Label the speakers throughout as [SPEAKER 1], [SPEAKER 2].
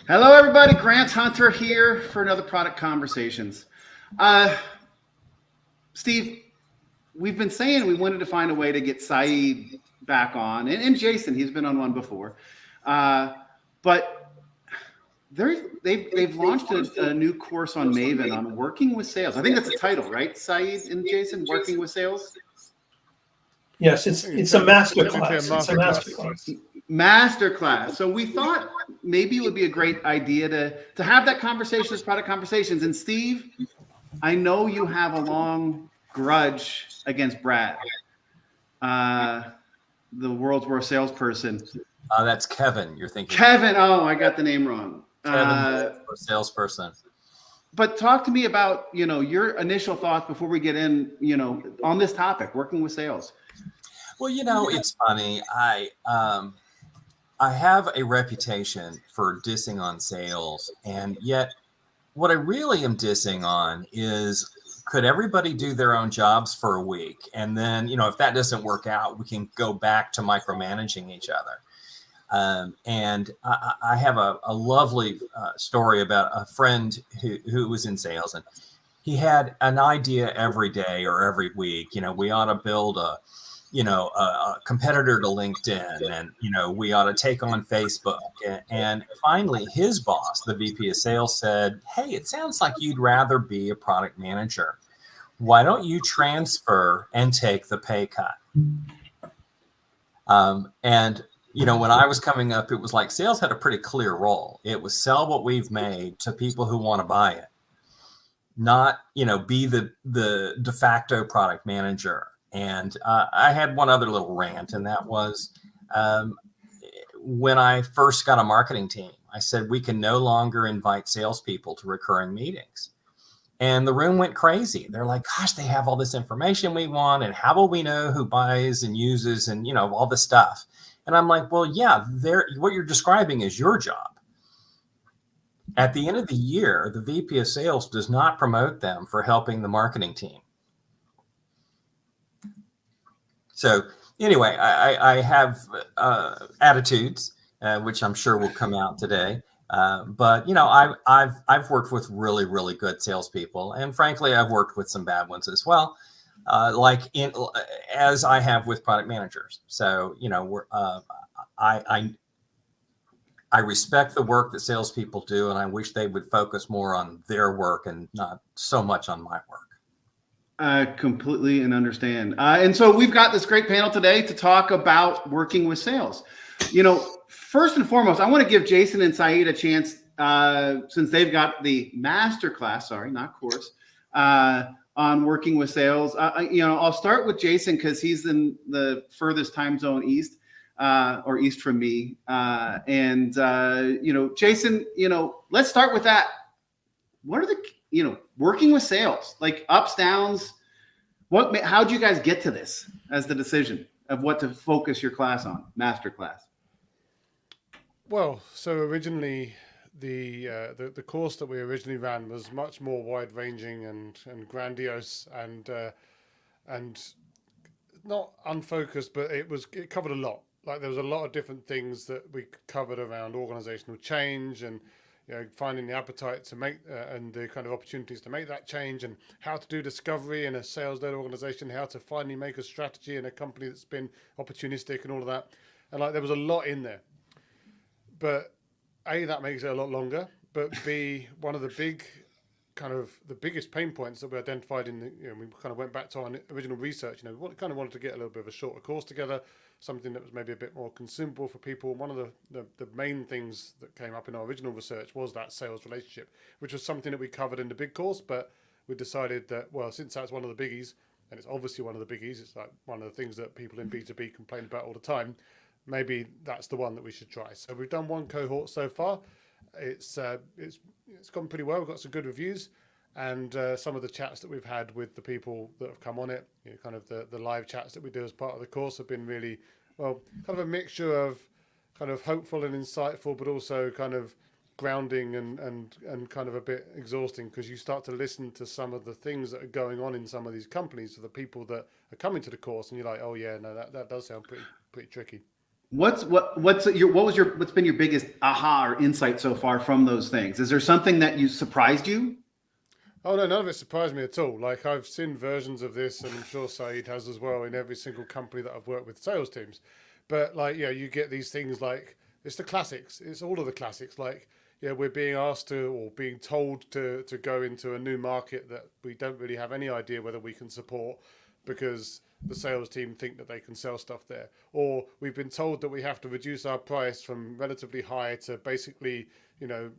[SPEAKER 1] Hello, everybody. Grant Hunter here for another Product Conversations. Uh, Steve, we've been saying we wanted to find a way to get Saeed back on, and Jason, he's been on one before. Uh, but they've launched a new course on Maven on working with sales. I think that's the title, right? Saeed and Jason, working with sales.
[SPEAKER 2] Yes, it's a master class.
[SPEAKER 3] It's a master class.
[SPEAKER 1] Masterclass. So we thought maybe it would be a great idea to have that conversation as Product Conversations. And Steve, I know you have a long grudge against Brad, the world's worst salesperson.
[SPEAKER 4] That's Kevin. You're thinking
[SPEAKER 1] Kevin. Oh, I got the name wrong.
[SPEAKER 4] Kevin, salesperson.
[SPEAKER 1] But talk to me about your initial thoughts before we get in on this topic, working with sales.
[SPEAKER 4] Well, it's funny. I have a reputation for dissing on sales, and yet what I really am dissing on is, could everybody do their own jobs for a week? And then, if that doesn't work out, we can go back to micromanaging each other. And I have a lovely story about a friend who was in sales, and he had an idea every day or every week. We ought to build a competitor to LinkedIn, and, we ought to take on Facebook. And finally, his boss, the VP of sales, said, "Hey, it sounds like you'd rather be a product manager. Why don't you transfer and take the pay cut?" And when I was coming up, it was like sales had a pretty clear role. It was sell what we've made to people who want to buy it, not, be the de facto product manager. And I had one other little rant, and that was when I first got a marketing team, I said, we can no longer invite salespeople to recurring meetings. And the room went crazy. They're like, gosh, they have all this information we want, and how will we know who buys and uses and, all this stuff? And I'm like, well, yeah, what you're describing is your job. At the end of the year, the VP of sales does not promote them for helping the marketing team. So anyway, I have attitudes, which I'm sure will come out today. But I've worked with really, really good salespeople, and frankly, I've worked with some bad ones as well, as I have with product managers. So I respect the work that salespeople do, and I wish they would focus more on their work and not so much on my work.
[SPEAKER 1] I completely understand. And so we've got this great panel today to talk about working with sales. First and foremost, I want to give Jason and Saeed a chance, since they've got the master class, not course, on working with sales. I'll start with Jason because he's in the furthest time zone east, or east from me. Jason, let's start with that. What are the working with sales, like ups, downs? How'd you guys get to this as the decision of what to focus your class on, master class?
[SPEAKER 3] Well, so originally the course that we originally ran was much more wide ranging and grandiose and not unfocused, but it covered a lot. Like there was a lot of different things that we covered around organizational change and finding the appetite to make and the kind of opportunities to make that change, and how to do discovery in a sales-led organization, how to finally make a strategy in a company that's been opportunistic and all of that. And there was a lot in there. But A, that makes it a lot longer. But B, one of the biggest pain points that we identified we kind of went back to our original research. We kind of wanted to get a little bit of a shorter course together, something that was maybe a bit more consumable for people. One of the main things that came up in our original research was that sales relationship, which was something that we covered in the big course. But we decided that, well, since that's one of the biggies, and it's obviously one of the biggies, it's like one of the things that people in B2B complain about all the time, maybe that's the one that we should try. So we've done one cohort so far. It's gone pretty well. We've got some good reviews, and some of the chats that we've had with the people that have come on it, kind of the live chats that we do as part of the course have been really, well, kind of a mixture of kind of hopeful and insightful, but also kind of grounding and kind of a bit exhausting, because you start to listen to some of the things that are going on in some of these companies, to the people that are coming to the course, and you're like, oh yeah, no, that does sound pretty tricky.
[SPEAKER 1] What's been your biggest aha or insight so far from those things? Is there something that surprised you?
[SPEAKER 3] Oh no, none of it surprised me at all. Like I've seen versions of this, and I'm sure Saeed has as well in every single company that I've worked with sales teams. But like, yeah, you get these things like it's the classics. It's all of the classics. Like, yeah, we're being asked to or being told to go into a new market that we don't really have any idea whether we can support because the sales team think that they can sell stuff there. Or we've been told that we have to reduce our price from relatively high to basically, you know,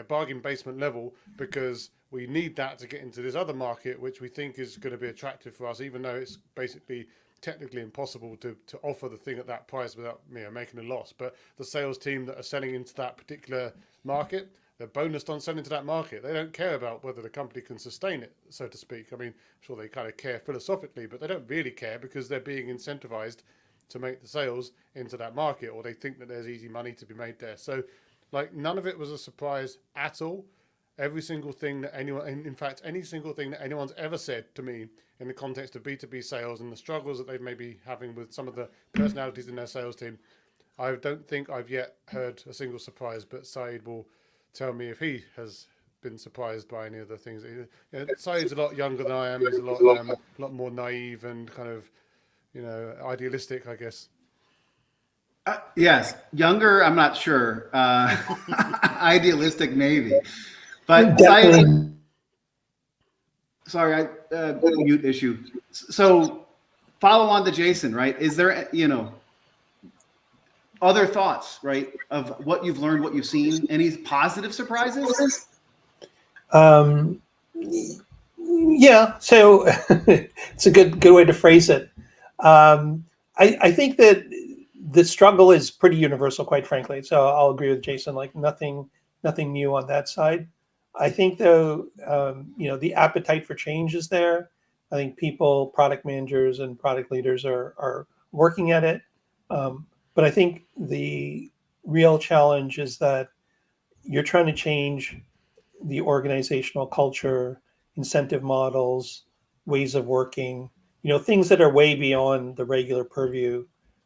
[SPEAKER 3] bargain basement level because we need that to get into this other market, which we think is going to be attractive for us, even though it's basically technically impossible to offer the thing at that price without making a loss. But the sales team that are selling into that particular market, they're bonused on selling to that market. They don't care about whether the company can sustain it, so to speak. I mean, I'm sure they kind of care philosophically, but they don't really care because they're being incentivized to make the sales into that market, or they think that there's easy money to be made there. So like none of it was a surprise at all. Every single thing that anyone, in fact, any single thing that anyone's ever said to me in the context of B2B sales and the struggles that they may be having with some of the personalities in their sales team, I don't think I've yet heard a single surprise, but Saeed will tell me if he has been surprised by any of the things. Saeed's a lot younger than I am. He's a lot more naive and kind of, idealistic, I guess.
[SPEAKER 1] Yes, younger. I'm not sure. Idealistic, maybe. But sorry, mute issue. So, follow on to Jason. Right? Is there other thoughts, right, of what you've learned, what you've seen? Any positive surprises?
[SPEAKER 2] Yeah. So it's a good way to phrase it. I think that the struggle is pretty universal, quite frankly. So I'll agree with Jason. Like nothing new on that side. I think though, the appetite for change is there. I think people, product managers and product leaders are working at it. But I think the real challenge is that you're trying to change the organizational culture, incentive models, ways of working, things that are way beyond the regular purview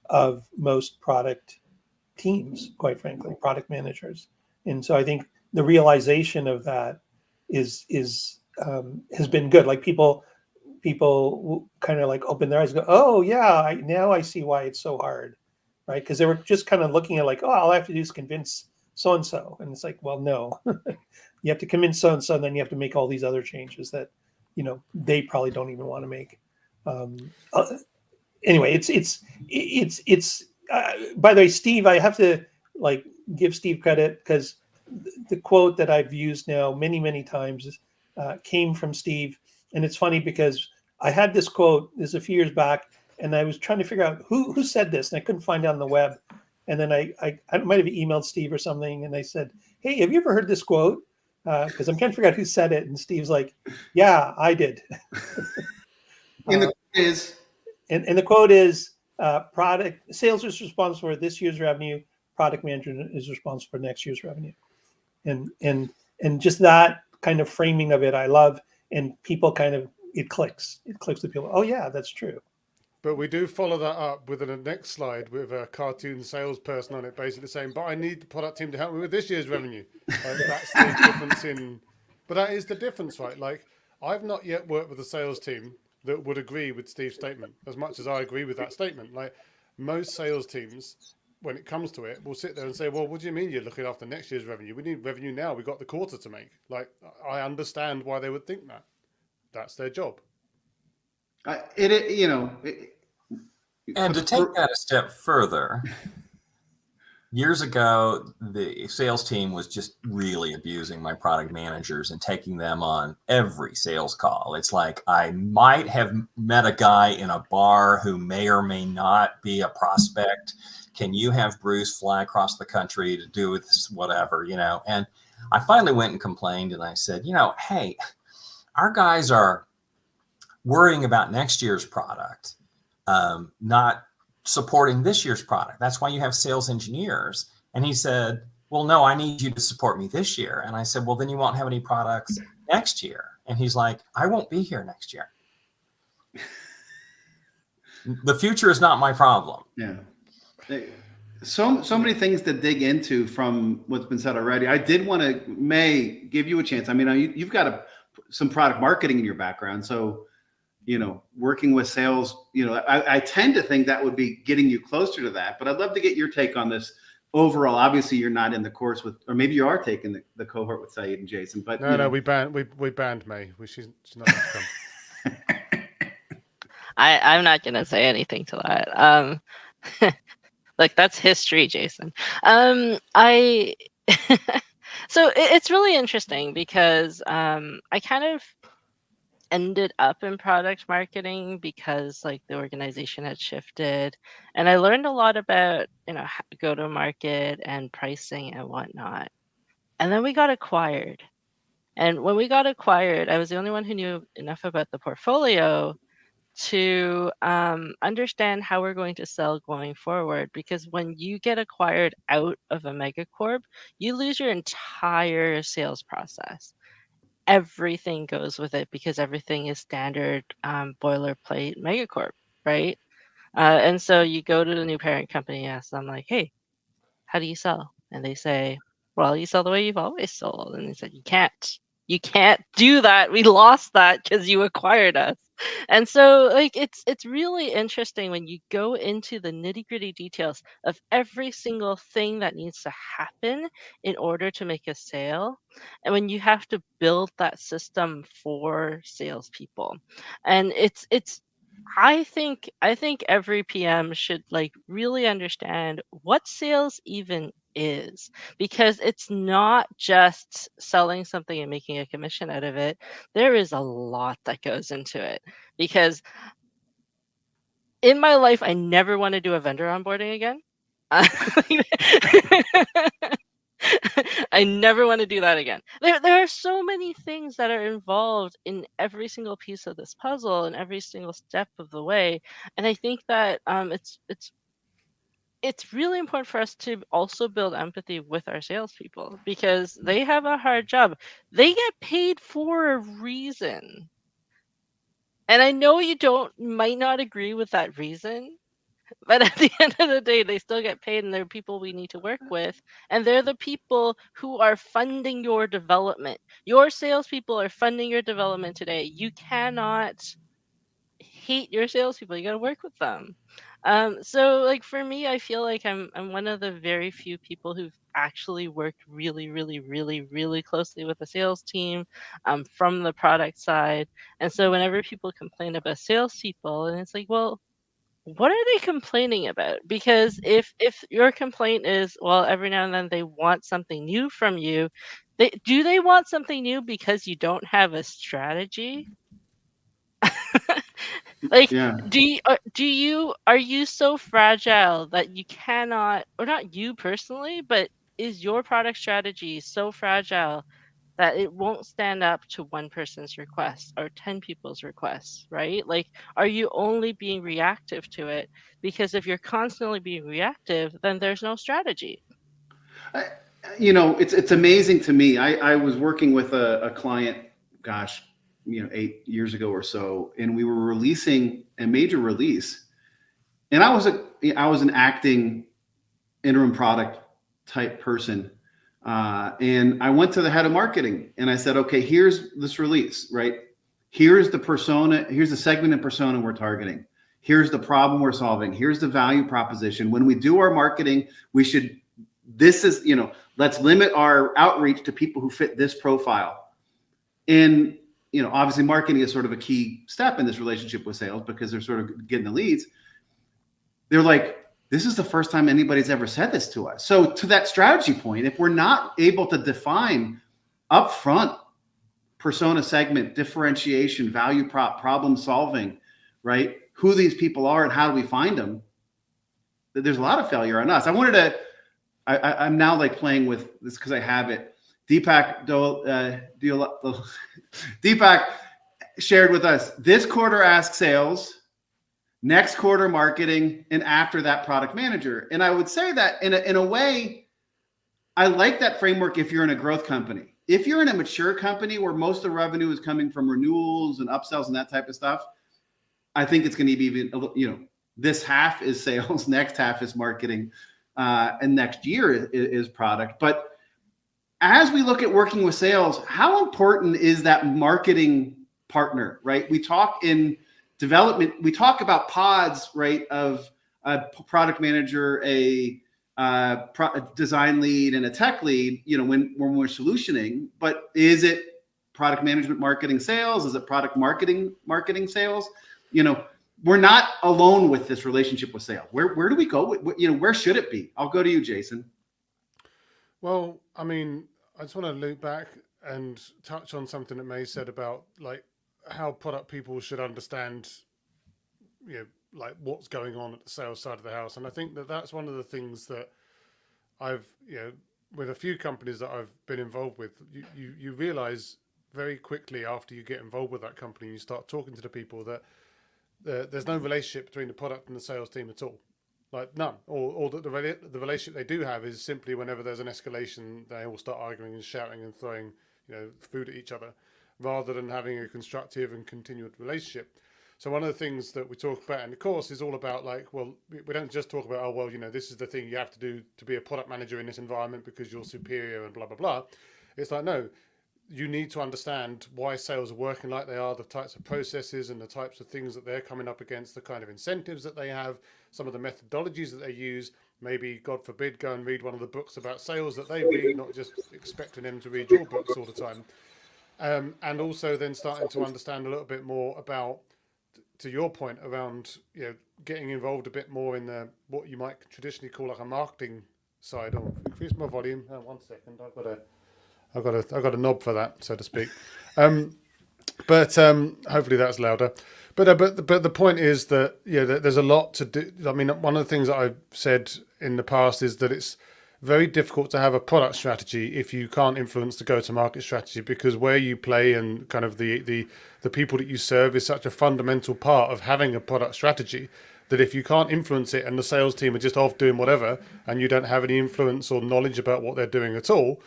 [SPEAKER 2] of most product teams, quite frankly, product managers. And so I think the realization of that has been good. Like people kind of like open their eyes and go, oh yeah, now I see why it's so hard, right? Because they were just kind of looking at like, oh, all I have to do is convince so-and-so. And it's like, well, no, you have to convince so-and-so, and then you have to make all these other changes that, they probably don't even want to make. Anyway, it's by the way, Steve, I have to like give Steve credit because the quote that I've used now many times came from Steve. And it's funny because I had this quote a few years back and I was trying to figure out who said this and I couldn't find it on the web. And then I might have emailed Steve or something. And I said, hey, have you ever heard this quote? Because I'm trying to figure out who said it. And Steve's like, yeah, I did.
[SPEAKER 1] And the quote is?
[SPEAKER 2] And the quote is, product sales is responsible for this year's revenue. Product management is responsible for next year's revenue. And just that kind of framing of it, I love. And people it clicks. It clicks with people. Oh yeah, that's true.
[SPEAKER 3] But we do follow that up with the next slide with a cartoon salesperson on it, basically saying, "But I need the product team to help me with this year's revenue." That's the difference but that is the difference, right? Like I've not yet worked with a sales team that would agree with Steve's statement as much as I agree with that statement. Like most sales teams, when it comes to it, will sit there and say, "Well, what do you mean you're looking after next year's revenue? We need revenue now. We've got the quarter to make." Like I understand why they would think that. That's their job.
[SPEAKER 4] And to take that a step further, years ago, the sales team was just really abusing my product managers and taking them on every sales call. It's like I might have met a guy in a bar who may or may not be a prospect. Can you have Bruce fly across the country to do this, whatever, And I finally went and complained and I said, hey, our guys are worrying about next year's product, not supporting this year's product. That's why you have sales engineers. And he said, well, no, I need you to support me this year. And I said, well, then you won't have any products next year. And he's like, I won't be here next year. The future is not my problem.
[SPEAKER 1] Yeah. So many things to dig into from what's been said already. I did want to, May, give you a chance. I mean, you've got some product marketing in your background, so working with sales, I tend to think that would be getting you closer to that. But I'd love to get your take on this overall. Obviously, you're not in the course with, or maybe you are taking the cohort with Saeed and Jason. But
[SPEAKER 3] no, we banned May. She's not going to come.
[SPEAKER 5] I'm not gonna say anything to that. Like that's history, Jason. I so it's really interesting because I kind of ended up in product marketing because like the organization had shifted, and I learned a lot about go to market and pricing and whatnot. And then we got acquired. And when we got acquired, I was the only one who knew enough about the portfolio to understand how we're going to sell going forward. Because when you get acquired out of a megacorp, you lose your entire sales process. Everything goes with it because everything is standard boilerplate megacorp, right? And so you go to the new parent company and ask them like, hey, how do you sell? And they say, well, you sell the way you've always sold. And they said, you can't do that. We lost that because you acquired us. And so like it's really interesting when you go into the nitty-gritty details of every single thing that needs to happen in order to make a sale. And when you have to build that system for salespeople. And it's I think every PM should like really understand what sales even is, because it's not just selling something and making a commission out of it. There is a lot that goes into it, because in my life I never want to do a vendor onboarding again. I never want to do that again. There are so many things that are involved in every single piece of this puzzle and every single step of the way. And I think that it's really important for us to also build empathy with our salespeople, because they have a hard job. They get paid for a reason. And I know you might not agree with that reason, but at the end of the day, they still get paid, and they're people we need to work with. And they're the people who are funding your development. Your salespeople are funding your development today. You cannot hate your salespeople. You got to work with them. So like for me, I feel like I'm one of the very few people who've actually worked really, really, really, really closely with the sales team from the product side. And so whenever people complain about salespeople, and it's like, well, what are they complaining about? Because if your complaint is, well, every now and then they want something new from you, do they want something new because you don't have a strategy? Like,
[SPEAKER 1] Yeah.
[SPEAKER 5] are you so fragile that you cannot, or not you personally, but is your product strategy so fragile that it won't stand up to one person's requests or 10 people's requests, right? Like, are you only being reactive to it? Because if you're constantly being reactive, then there's no strategy.
[SPEAKER 1] It's amazing to me. I was working with a client, gosh, 8 years ago or so, and we were releasing a major release, and I was an acting interim product type person, and I went to the head of marketing and I said, okay, here's this release, right? Here's the persona, here's the segment and persona we're targeting. Here's the problem we're solving. Here's the value proposition. When we do our marketing, let's limit our outreach to people who fit this profile. And, obviously marketing is sort of a key step in this relationship with sales, because they're sort of getting the leads. They're like, this is the first time anybody's ever said this to us. So to that strategy point, if we're not able to define upfront persona, segment, differentiation, value prop, problem solving, right? Who these people are and how do we find them? There's a lot of failure on us. I'm now like playing with this because I have it. Deepak shared with us this quarter ask sales, next quarter marketing, and after that product manager. And I would say that in a way, I like that framework if you're in a growth company. If you're in a mature company where most of the revenue is coming from renewals and upsells and that type of stuff, I think it's going to be even, this half is sales, next half is marketing, and next year is product. But as we look at working with sales, how important is that marketing partner, right? We talk in development, we talk about pods, right, of a product manager, a design lead, and a tech lead, when we're solutioning. But is it product management, marketing, sales? Is it product marketing, sales? We're not alone with this relationship with sales. Where do we go? Where should it be? I'll go to you, Jason.
[SPEAKER 3] Well, I mean, I just want to loop back and touch on something that May said about like how product people should understand, like what's going on at the sales side of the house. And I think that that's one of the things that I've, with a few companies that I've been involved with, you realize very quickly after you get involved with that company, you start talking to the people that there's no relationship between the product and the sales team at all. Like none, or the relationship they do have is simply whenever there's an escalation, they all start arguing and shouting and throwing, food at each other, rather than having a constructive and continued relationship. So one of the things that we talk about in the course is all about like, well, we don't just talk about, this is the thing you have to do to be a product manager in this environment because you're superior and blah, blah, blah. It's like, no, you need to understand why sales are working like they are, the types of processes and the types of things that they're coming up against, the kind of incentives that they have, some of the methodologies that they use. Maybe, God forbid, go and read one of the books about sales that they read, not just expecting them to read your books all the time. And also then starting to understand a little bit more about, to your point, around getting involved a bit more in the what you might traditionally call like a marketing side. Or increase my volume. 1 second, I've got a knob for that, so to speak. But hopefully that's louder. But the point is that there's a lot to do. I mean, one of the things that I've said in the past is that it's very difficult to have a product strategy if you can't influence the go-to-market strategy, because where you play and kind of the people that you serve is such a fundamental part of having a product strategy, that if you can't influence it and the sales team are just off doing whatever and you don't have any influence or knowledge about what they're doing at all,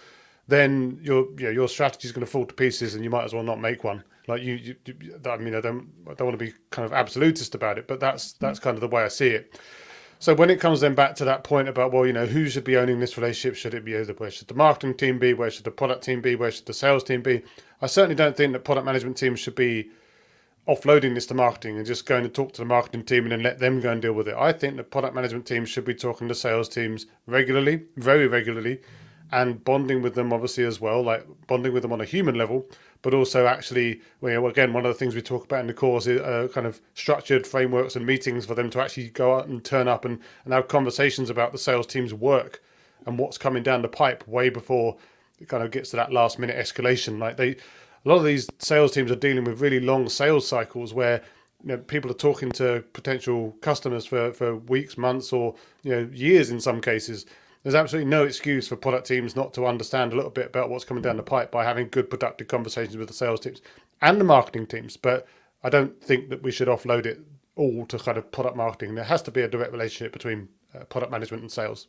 [SPEAKER 3] then your strategy is going to fall to pieces and you might as well not make one. Like I mean, I don't want to be kind of absolutist about it, but that's kind of the way I see it. So when it comes then back to that point about, well, who should be owning this relationship? Should it be where should the marketing team be? Where should the product team be? Where should the sales team be? I certainly don't think that product management teams should be offloading this to marketing and just going to talk to the marketing team and then let them go and deal with it. I think that product management teams should be talking to sales teams regularly, very regularly, and bonding with them obviously as well, like bonding with them on a human level, but also actually, again, one of the things we talk about in the course is kind of structured frameworks and meetings for them to actually go out and turn up and have conversations about the sales team's work and what's coming down the pipe way before it kind of gets to that last minute escalation. Like a lot of these sales teams are dealing with really long sales cycles where people are talking to potential customers for weeks, months, or years in some cases. There's absolutely no excuse for product teams not to understand a little bit about what's coming down the pipe by having good, productive conversations with the sales teams and the marketing teams. But I don't think that we should offload it all to kind of product marketing. There has to be a direct relationship between product management and sales.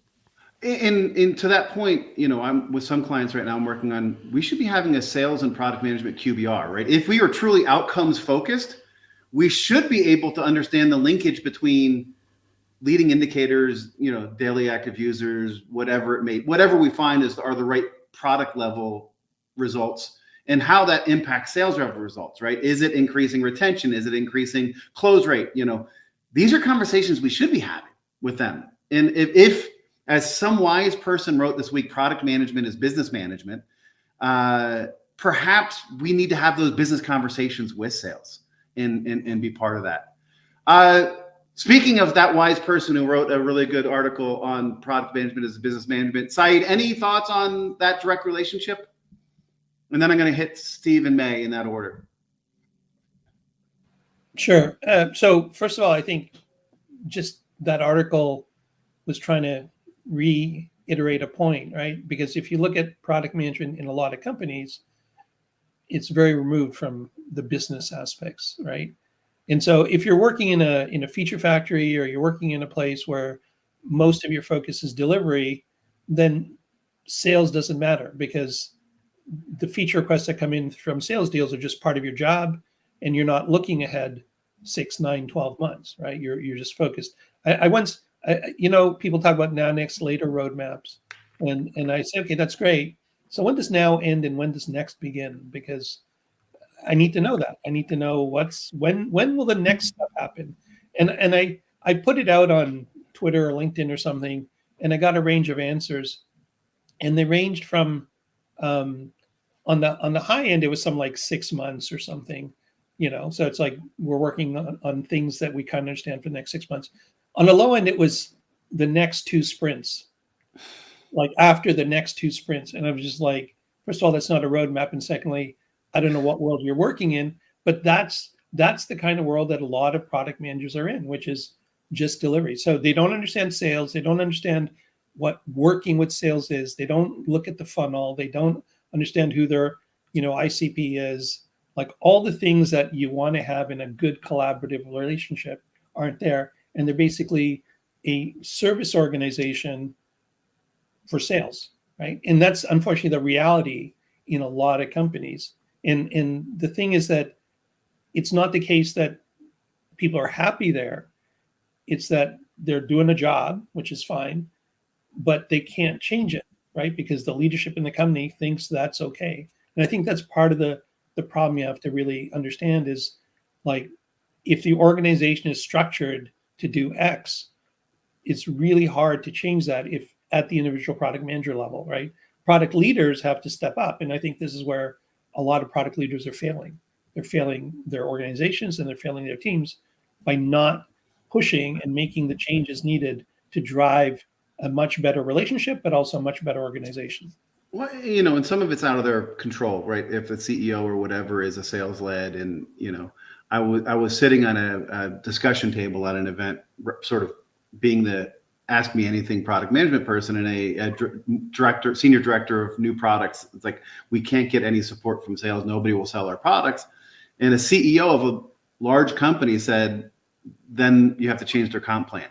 [SPEAKER 1] And to that point, I'm with some clients right now I'm working on, we should be having a sales and product management QBR, right? If we are truly outcomes focused, we should be able to understand the linkage between leading indicators, daily active users, whatever we find are the right product level results, and how that impacts sales revenue results, right? Is it increasing retention? Is it increasing close rate? These are conversations we should be having with them. And if as some wise person wrote this week, product management is business management, perhaps we need to have those business conversations with sales and be part of that. Speaking of that wise person who wrote a really good article on product management as business management, Saeed, any thoughts on that direct relationship? And then I'm going to hit Steve and May in that order.
[SPEAKER 2] Sure. So first of all, I think just that article was trying to reiterate a point, right? Because if you look at product management in a lot of companies, it's very removed from the business aspects, right? And so if you're working in a feature factory, or you're working in a place where most of your focus is delivery, then sales doesn't matter, because the feature requests that come in from sales deals are just part of your job, and you're not looking ahead 6, 9, 12 months, right? You're just focused. People talk about now, next, later roadmaps, and I say, okay, that's great. So when does now end and when does next begin? Because I need to know that. I need to know when will the next step happen? And I put it out on Twitter or LinkedIn or something, and I got a range of answers, and they ranged from on the high end, it was some like 6 months or something, So it's like we're working on things that we kind of understand for the next 6 months. On the low end, it was the next 2 sprints, like after the next 2 sprints. And I was just like, first of all, that's not a roadmap, and secondly, I don't know what world you're working in, but that's the kind of world that a lot of product managers are in, which is just delivery. So they don't understand sales. They don't understand what working with sales is. They don't look at the funnel. They don't understand who their ICP is. Like all the things that you want to have in a good collaborative relationship aren't there, and they're basically a service organization for sales, right? And that's unfortunately the reality in a lot of companies. And the thing is that it's not the case that people are happy there. It's that they're doing a job, which is fine, but they can't change it, right? Because the leadership in the company thinks that's okay. And I think that's part of the problem you have to really understand is, like, if the organization is structured to do X, it's really hard to change that if at the individual product manager level, right? Product leaders have to step up. And I think this is where a lot of product leaders are failing. They're failing their organizations and they're failing their teams by not pushing and making the changes needed to drive a much better relationship, but also a much better organization.
[SPEAKER 1] Well, and some of it's out of their control, right? If the CEO or whatever is a sales led, and I was sitting on a discussion table at an event, sort of being the ask me anything product management person, and a senior director of new products. It's like, we can't get any support from sales. Nobody will sell our products. And a CEO of a large company said, then you have to change their comp plan.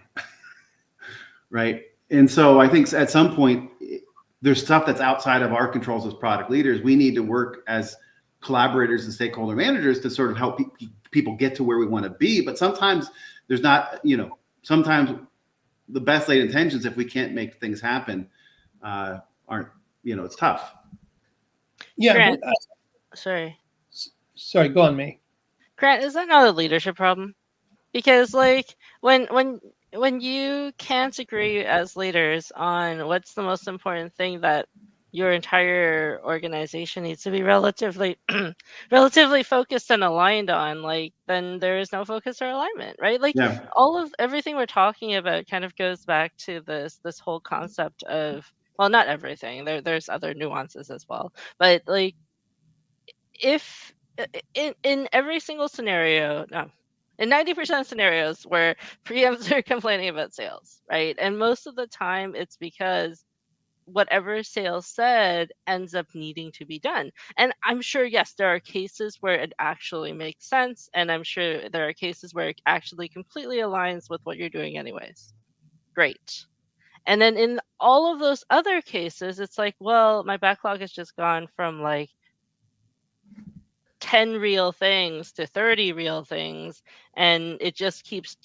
[SPEAKER 1] Right. And so I think at some point there's stuff that's outside of our controls as product leaders. We need to work as collaborators and stakeholder managers to sort of help people get to where we want to be. But sometimes there's not, sometimes the best laid intentions, if we can't make things happen, aren't, it's tough.
[SPEAKER 2] Yeah.
[SPEAKER 5] Grant,
[SPEAKER 2] But,
[SPEAKER 5] sorry,
[SPEAKER 2] go on, May.
[SPEAKER 5] Grant, is that not a leadership problem? Because like when you can't agree as leaders on what's the most important thing that your entire organization needs to be relatively focused and aligned on, like, then there is no focus or alignment, right? Like,
[SPEAKER 1] Yeah.
[SPEAKER 5] everything we're talking about kind of goes back to this whole concept of, well, not everything. There's other nuances as well, but like, if in every single scenario, no, in 90% of scenarios where PMs are complaining about sales, right? And most of the time it's because whatever sales said ends up needing to be done. And I'm sure, yes, there are cases where it actually makes sense. And I'm sure there are cases where it actually completely aligns with what you're doing anyways. Great. And then in all of those other cases, it's like, well, my backlog has just gone from like 10 real things to 30 real things, and it just keeps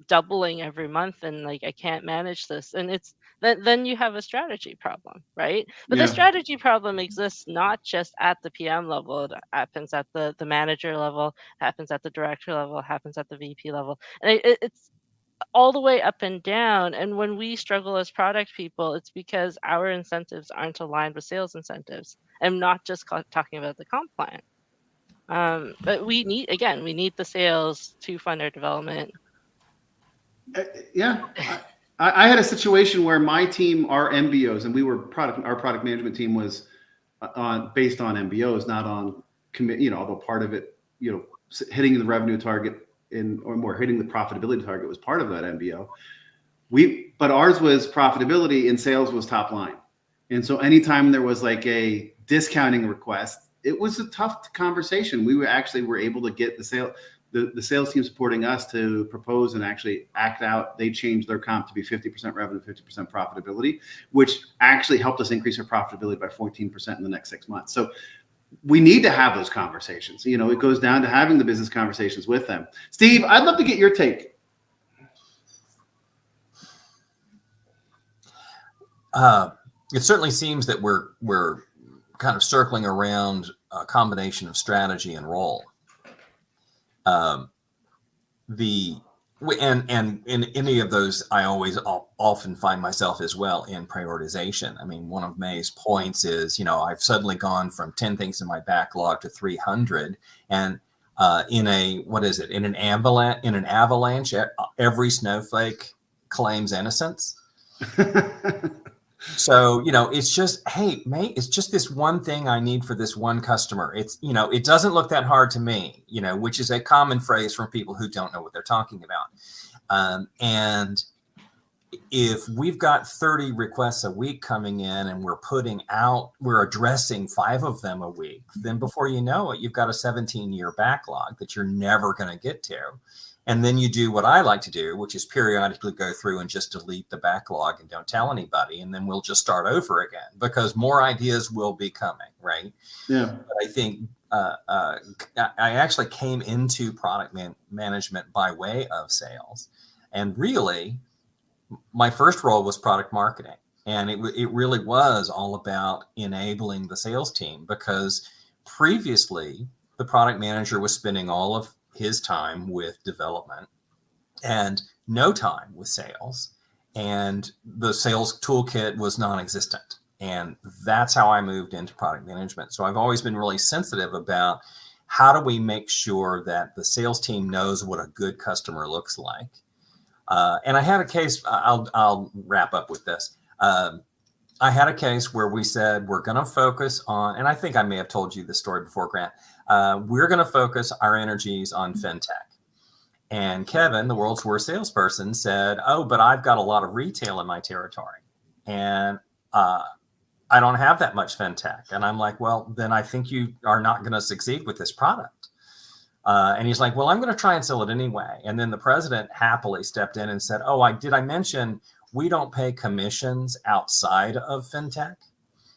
[SPEAKER 5] doubling every month, and like, I can't manage this. And it's then you have a strategy problem, right? But the strategy problem exists not just at the PM level. It happens at the manager level, happens at the director level, happens at the VP level, and it's all the way up and down. And when we struggle as product people, it's because our incentives aren't aligned with sales incentives. I'm not just talking about the comp plan. But we need the sales to fund our development.
[SPEAKER 1] Yeah. I had a situation where my team, our MBOs, and our product management team was based on MBOs, not on commit, although part of it, hitting the revenue target or more hitting the profitability target was part of that MBO. But ours was profitability and sales was top line. And so anytime there was like a discounting request, it was a tough conversation. We were able to get the sales team supporting us to propose and actually act out. They changed their comp to be 50% revenue, 50% profitability, which actually helped us increase our profitability by 14% in the next 6 months. So we need to have those conversations. You know, it goes down to having the business conversations with them. Steve, I'd love to get your take.
[SPEAKER 4] It certainly seems that we're kind of circling around a combination of strategy and role. And in any of those, I often find myself as well in prioritization. I mean, one of May's points is, you know, I've suddenly gone from 10 things in my backlog to 300, and in an avalanche, every snowflake claims innocence. So, you know, it's just, hey, May, it's just this one thing I need for this one customer. It's, you know, it doesn't look that hard to me, you know, which is a common phrase from people who don't know what they're talking about. And if we've got 30 requests a week coming in and we're addressing 5 of them a week, then before you know it, you've got a 17-year backlog that you're never going to get to. And then you do what I like to do, which is periodically go through and just delete the backlog and don't tell anybody. And then we'll just start over again because more ideas will be coming, right?
[SPEAKER 1] Yeah.
[SPEAKER 4] But I think I actually came into product management by way of sales. And really, my first role was product marketing. And it really was all about enabling the sales team, because previously the product manager was spending all of his time with development and no time with sales, and the sales toolkit was non-existent. And that's how I moved into product management. So I've always been really sensitive about how do we make sure that the sales team knows what a good customer looks like. And I had a case, I'll wrap up with this. I had a case where we said, we're going to focus on, and I think I may have told you this story before, Grant, we're going to focus our energies on fintech. And Kevin, the world's worst salesperson, said, oh, but I've got a lot of retail in my territory. And I don't have that much fintech. And I'm like, well, then I think you are not going to succeed with this product. And he's like, well, I'm going to try and sell it anyway. And then the president happily stepped in and said, oh, did I mention we don't pay commissions outside of fintech?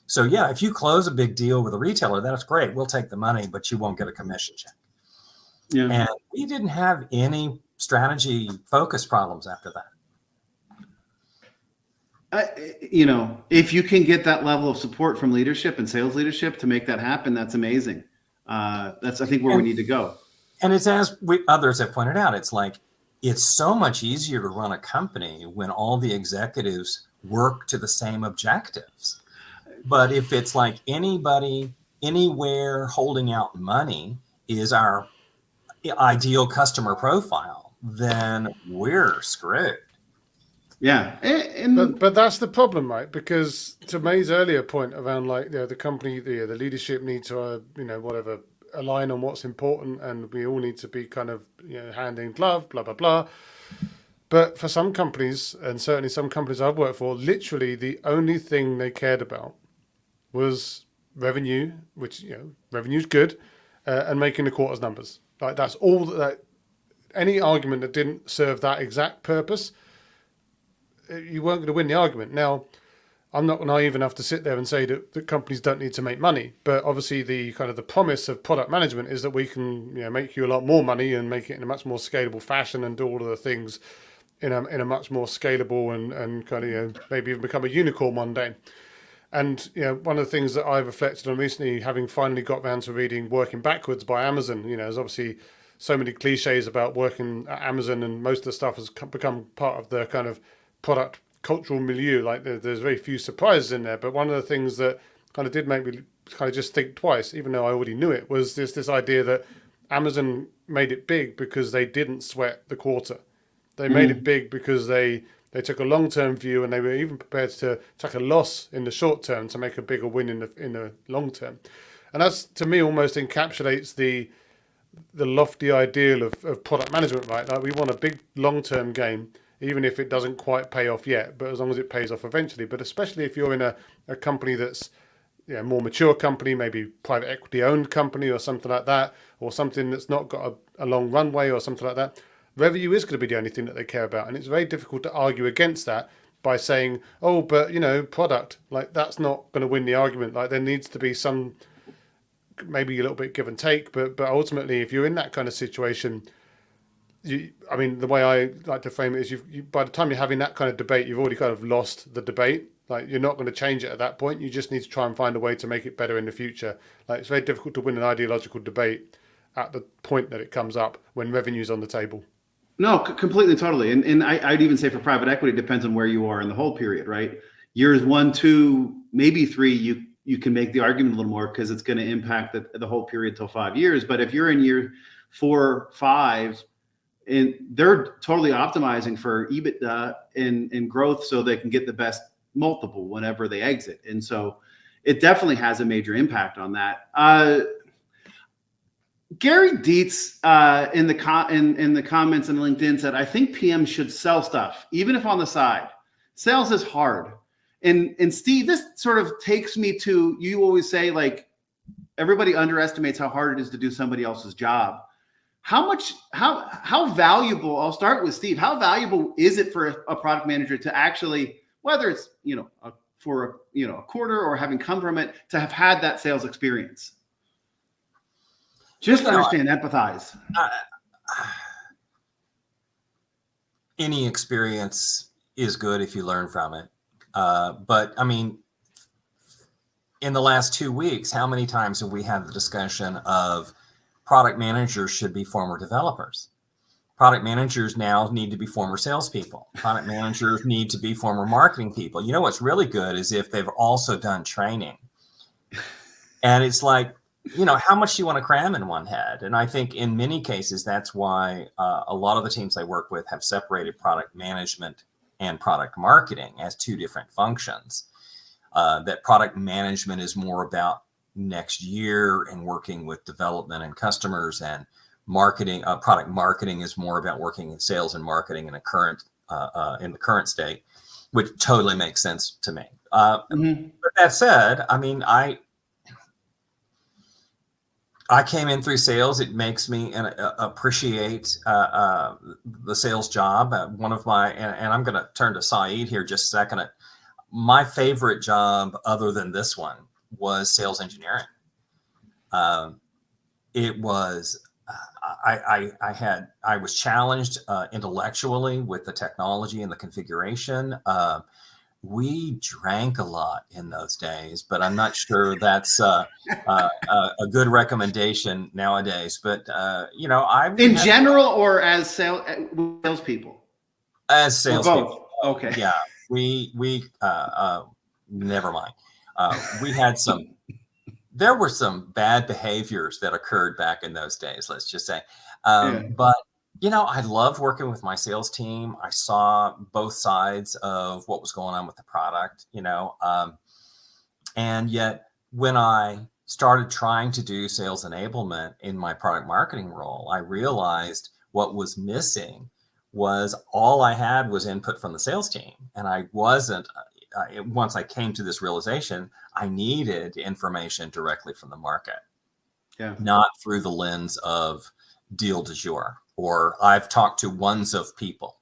[SPEAKER 4] So yeah, if you close a big deal with a retailer, that's great. We'll take the money, but you won't get a commission check. Yeah. And we didn't have any strategy focus problems after that.
[SPEAKER 1] You know, if you can get that level of support from leadership and sales leadership to make that happen, that's amazing. That's, I think, where we need to go.
[SPEAKER 4] And it's as others have pointed out, it's like, it's so much easier to run a company when all the executives work to the same objectives. But if it's like anybody, anywhere holding out money is our ideal customer profile, then we're screwed.
[SPEAKER 1] Yeah.
[SPEAKER 3] But that's the problem, right? Because to May's earlier point around, like, the company, the leadership need to, whatever, align on what's important, and we all need to be kind of, hand in glove, blah, blah, blah. But for some companies, and certainly some companies I've worked for, literally the only thing they cared about was revenue, which, revenue's good, and making the quarter's numbers. Like, that's all that any argument that didn't serve that exact purpose, you weren't going to win the argument. Now, I'm not naive enough to sit there and say that companies don't need to make money, but obviously the kind of the promise of product management is that we can, make you a lot more money and make it in a much more scalable fashion and do all of the things in a much more scalable and kind of, maybe even become a unicorn one day. And, one of the things that I've reflected on recently, having finally got around to reading Working Backwards by Amazon, there's obviously so many cliches about working at Amazon, and most of the stuff has become part of the kind of product cultural milieu. Like, there's very few surprises in there. But one of the things that kind of did make me kind of just think twice, even though I already knew it, was this idea that Amazon made it big because they didn't sweat the quarter. They made it big because they took a long-term view, and they were even prepared to take a loss in the short term to make a bigger win in the long term. And that's, to me, almost encapsulates the lofty ideal of product management, right? Like, we want a big long-term game, even if it doesn't quite pay off yet, but as long as it pays off eventually. But especially if you're in a company that's more mature company, maybe private equity owned company or something like that, or something that's not got a long runway or something like that, revenue is going to be the only thing that they care about. And it's very difficult to argue against that by saying, oh, but, product, like, that's not going to win the argument. Like, there needs to be some maybe a little bit give and take, but ultimately, if you're in that kind of situation, I mean, the way I like to frame it is, by the time you're having that kind of debate, you've already kind of lost the debate. Like, you're not going to change it at that point. You just need to try and find a way to make it better in the future. Like, it's very difficult to win an ideological debate at the point that it comes up when revenue's on the table.
[SPEAKER 1] No, completely, totally. And I'd even say for private equity, it depends on where you are in the whole period, right? Years 1, 2, maybe 3, you can make the argument a little more because it's going to impact the whole period till 5 years. But if you're in year 4, 5, and they're totally optimizing for EBITDA and growth so they can get the best multiple whenever they exit. And so it definitely has a major impact on that. Gary Dietz in the comments on LinkedIn said, I think PM should sell stuff, even if on the side. Sales is hard. And Steve, this sort of takes me to, you always say, like, everybody underestimates how hard it is to do somebody else's job. How valuable, I'll start with Steve, how valuable is it for a product manager to actually, whether it's, for a quarter or having come from it, to have had that sales experience? Just understand, empathize.
[SPEAKER 4] Any experience is good if you learn from it. But I mean, in the last 2 weeks, how many times have we had the discussion of product managers should be former developers? Product managers now need to be former salespeople. Product managers need to be former marketing people. You know what's really good is if they've also done training. And it's like, how much do you want to cram in one head? And I think in many cases, that's why a lot of the teams I work with have separated product management and product marketing as two different functions. That product management is more about next year and working with development and customers, and marketing, product marketing is more about working in sales and marketing in the current state, which totally makes sense to me. But that said, I mean, I came in through sales. It makes me appreciate the sales job. One of my, and I'm going to turn to Saeed here just a second. My favorite job, other than this one, was sales engineering. It was, I was challenged intellectually with the technology and the configuration. We drank a lot in those days, but I'm not sure that's a good recommendation nowadays. But I
[SPEAKER 1] in general or as salespeople?
[SPEAKER 4] As salespeople,
[SPEAKER 1] okay,
[SPEAKER 4] yeah. We never mind. We had there were some bad behaviors that occurred back in those days. Let's just say, but. I loved working with my sales team. I saw both sides of what was going on with the product, and yet when I started trying to do sales enablement in my product marketing role, I realized what was missing was all I had was input from the sales team. And I wasn't, once I came to this realization, I needed information directly from the market, not through the lens of deal du jour, or I've talked to ones of people.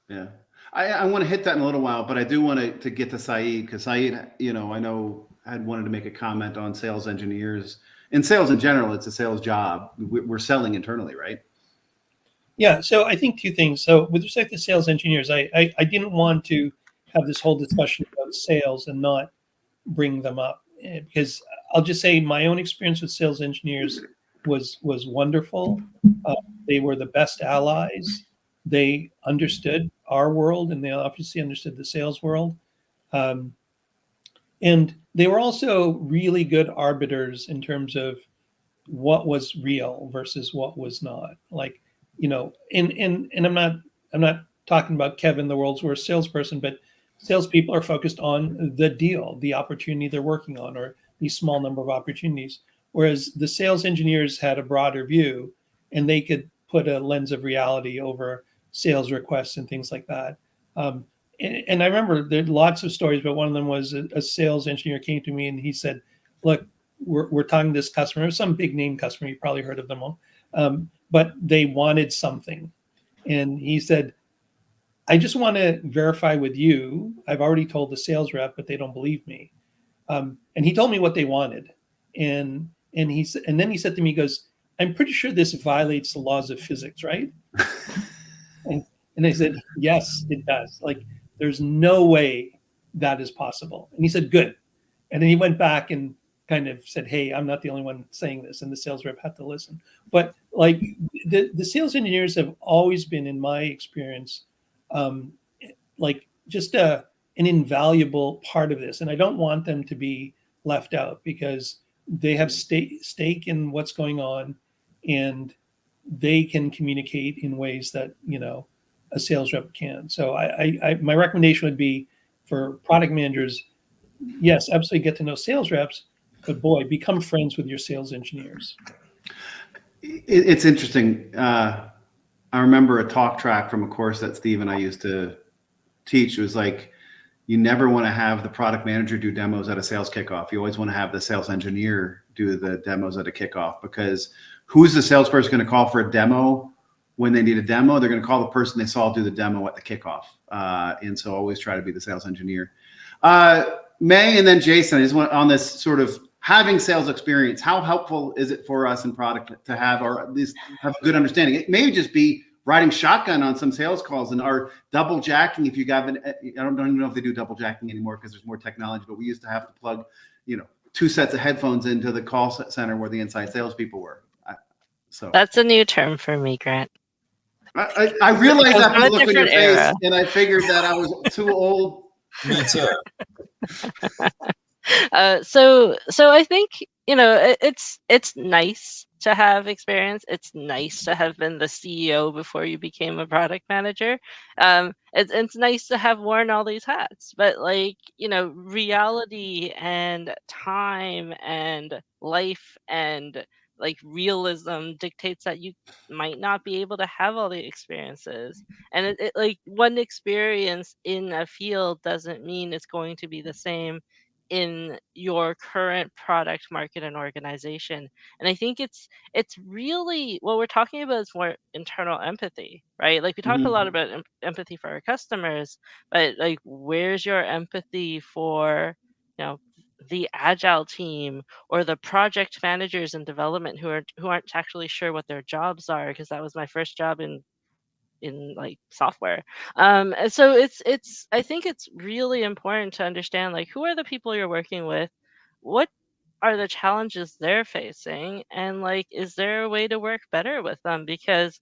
[SPEAKER 1] Yeah. I want to hit that in a little while, but I do want to get to Saeed, because Saeed, I know had wanted to make a comment on sales engineers and sales in general. It's a sales job. We're selling internally, right?
[SPEAKER 2] Yeah. So I think two things. So with respect to sales engineers, I didn't want to have this whole discussion about sales and not bring them up, because I'll just say my own experience with sales engineers was wonderful. They were the best allies. They understood our world, and they obviously understood the sales world. And they were also really good arbiters in terms of what was real versus what was not. Like, and I'm not talking about Kevin, the world's worst salesperson, but salespeople are focused on the deal, the opportunity they're working on, or the small number of opportunities. Whereas the sales engineers had a broader view, and they could put a lens of reality over sales requests and things like that. And I remember there are lots of stories, but one of them was a sales engineer came to me and he said, look, we're talking to this customer, some big name customer, you probably heard of them all, but they wanted something. And he said, I just want to verify with you. I've already told the sales rep, but they don't believe me. And he told me what they wanted. And And and then he said to me, he goes, "I'm pretty sure this violates the laws of physics, right?" And, and I said, "Yes, it does. Like, there's no way that is possible." And he said, "Good." And then he went back and kind of said, "Hey, I'm not the only one saying this." And the sales rep had to listen. But like the sales engineers have always been, in my experience, um, like just an invaluable part of this. And I don't want them to be left out because they have stake in what's going on, and they can communicate in ways that a sales rep can. So my recommendation would be for product managers, yes, absolutely get to know sales reps, but boy, become friends with your sales engineers.
[SPEAKER 1] It's interesting. I remember a talk track from a course that Steve and I used to teach. It was like, you never want to have the product manager do demos at a sales kickoff. You always want to have the sales engineer do the demos at a kickoff, because who's the salesperson going to call for a demo when they need a demo? They're going to call the person they saw do the demo at the kickoff. And so always try to be the sales engineer. May and then Jason, I just want on this sort of having sales experience. How helpful is it for us in product to have, or at least have a good understanding? It may just be riding shotgun on some sales calls and are double jacking. If you got, I don't even know if they do double jacking anymore because there's more technology, but we used to have to plug, 2 sets of headphones into the call center where the inside salespeople were. So
[SPEAKER 5] That's a new term for me, Grant.
[SPEAKER 1] I realized that
[SPEAKER 5] from a
[SPEAKER 1] look on your
[SPEAKER 5] different
[SPEAKER 1] face,
[SPEAKER 5] era.
[SPEAKER 1] and I figured that I was too old.
[SPEAKER 4] Me too.
[SPEAKER 5] So I think it's nice to have experience. It's nice to have been the CEO before you became a product manager. It's nice to have worn all these hats, but reality and time and life and like realism dictates that you might not be able to have all the experiences. And it like one experience in a field doesn't mean it's going to be the same in your current product, market, and organization. And I think it's really what we're talking about is more internal empathy, right? Like we talk a lot about empathy for our customers, but like where's your empathy for you know the agile team or the project managers in development who aren't actually sure what their jobs are, because that was my first job in like software. And so it's I think it's really important to understand like who are the people you're working with, what are the challenges they're facing, and like is there a way to work better with them, because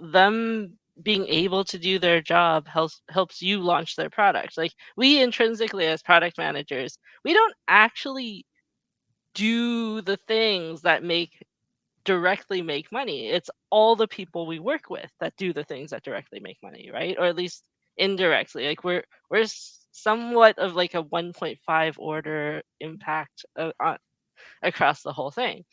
[SPEAKER 5] them being able to do their job helps you launch their product. Like we intrinsically as product managers, we don't actually do the things that directly make money. It's all the people we work with that do the things that directly make money, right? Or at least indirectly. Like we're somewhat of like a 1.5 order impact across the whole thing.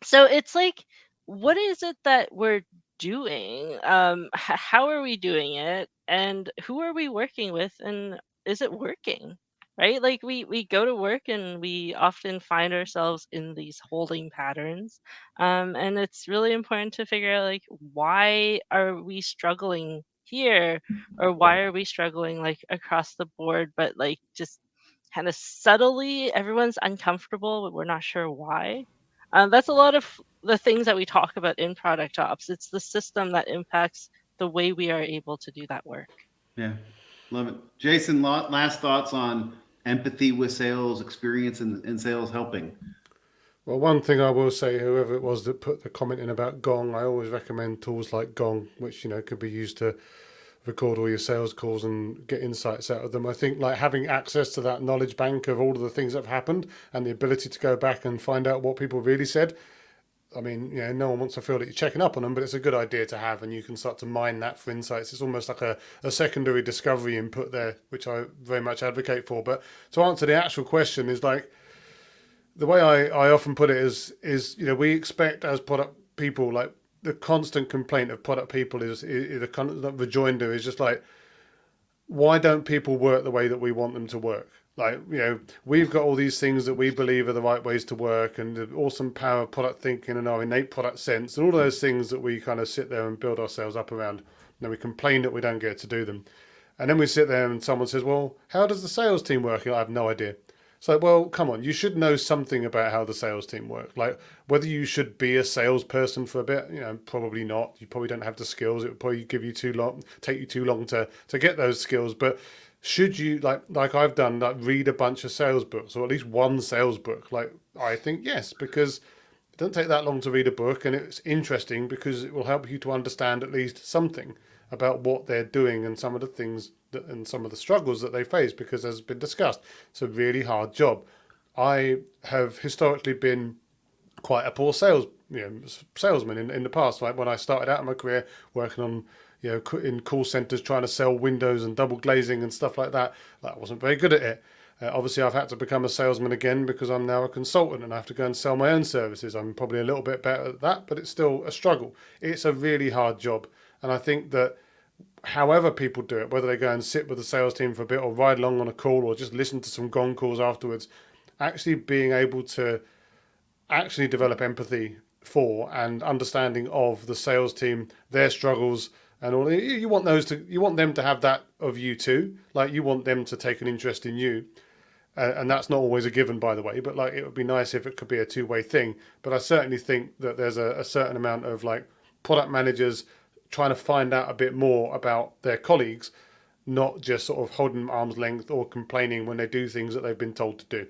[SPEAKER 5] So it's like, what is it that we're doing? How are we doing it? And who are we working with? And is it working? Right? Like we go to work and we often find ourselves in these holding patterns. And it's really important to figure out like why are we struggling here, or why are we struggling like across the board, but like just kind of subtly everyone's uncomfortable, but we're not sure why. That's a lot of the things that we talk about in product ops. It's the system that impacts the way we are able to do that work.
[SPEAKER 1] Yeah, love it. Jason, last thoughts on empathy with sales, experience in sales helping.
[SPEAKER 3] Well, one thing I will say, whoever it was that put the comment in about Gong, I always recommend tools like Gong, which could be used to record all your sales calls and get insights out of them. I think like having access to that knowledge bank of all of the things that have happened and the ability to go back and find out what people really said. I mean, no one wants to feel that you're checking up on them, but it's a good idea to have, and you can start to mine that for insights. It's almost like a secondary discovery input there, which I very much advocate for. But to answer the actual question is like, the way I often put it is we expect as product people, like the constant complaint of product people is a constant rejoinder is just like, why don't people work the way that we want them to work? Like, we've got all these things that we believe are the right ways to work and the awesome power of product thinking and our innate product sense and all those things that we kind of sit there and build ourselves up around. And then we complain that we don't get to do them. And then we sit there and someone says, well, how does the sales team work? I have no idea. So, well, come on, you should know something about how the sales team work. Like whether you should be a salesperson for a bit, probably not. You probably don't have the skills. It would probably take you too long to get those skills. But should you like I've done, like read a bunch of sales books or at least one sales book? Like I think yes, because it doesn't take that long to read a book, and it's interesting because it will help you to understand at least something about what they're doing and some of the things and some of the struggles that they face. Because, as has been discussed, it's a really hard job. I have historically been quite a poor salesman in the past. Like when I started out in my career working on in call centers trying to sell windows and double glazing and stuff like that, I wasn't very good at it. Obviously, I've had to become a salesman again because I'm now a consultant and I have to go and sell my own services. I'm probably a little bit better at that, but it's still a struggle. It's a really hard job. And I think that however people do it, whether they go and sit with the sales team for a bit or ride along on a call or just listen to some gong calls afterwards, actually being able to actually develop empathy for and understanding of the sales team, their struggles, and all. You want them to have that of you too. Like you want them to take an interest in you, and that's not always a given, by the way. But like it would be nice if it could be a two-way thing. But I certainly think that there's a certain amount of like product managers trying to find out a bit more about their colleagues, not just sort of holding them arm's length or complaining when they do things that they've been told to do.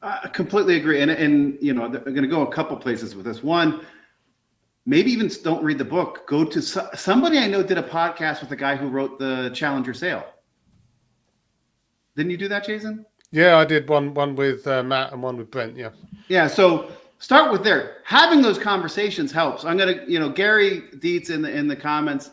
[SPEAKER 1] I completely agree. And I'm going to go a couple places with this. One, maybe even don't read the book. Go to somebody I know did a podcast with a guy who wrote the Challenger Sale. Didn't you do that, Jason?
[SPEAKER 3] Yeah, I did one with Matt and one with Brent. Yeah.
[SPEAKER 1] Yeah. So start with there. Having those conversations helps. I'm going to, Gary Dietz in the comments,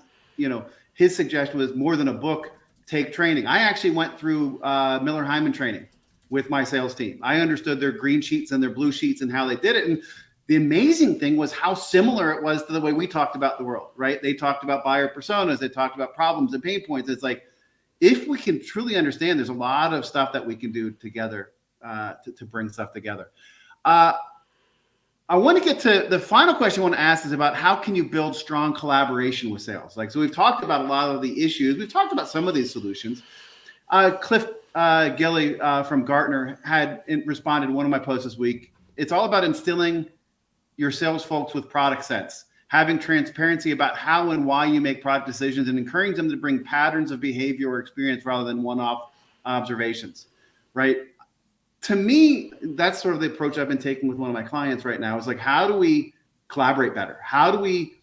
[SPEAKER 1] his suggestion was more than a book, take training. I actually went through Miller Hyman training with my sales team. I understood their green sheets and their blue sheets and how they did it. And the amazing thing was how similar it was to the way we talked about the world, right? They talked about buyer personas. They talked about problems and pain points. It's like, if we can truly understand, there's a lot of stuff that we can do together to bring stuff together. I want to get to the final question I want to ask is about how can you build strong collaboration with sales? So we've talked about a lot of the issues. We've talked about some of these solutions. Cliff Gilly from Gartner had responded to one of my posts this week. It's all about instilling your sales folks with product sense, having transparency about how and why you make product decisions, and encouraging them to bring patterns of behavior or experience rather than one-off observations, right? To me, that's sort of the approach I've been taking with one of my clients right now. Is like, how do we collaborate better? How do we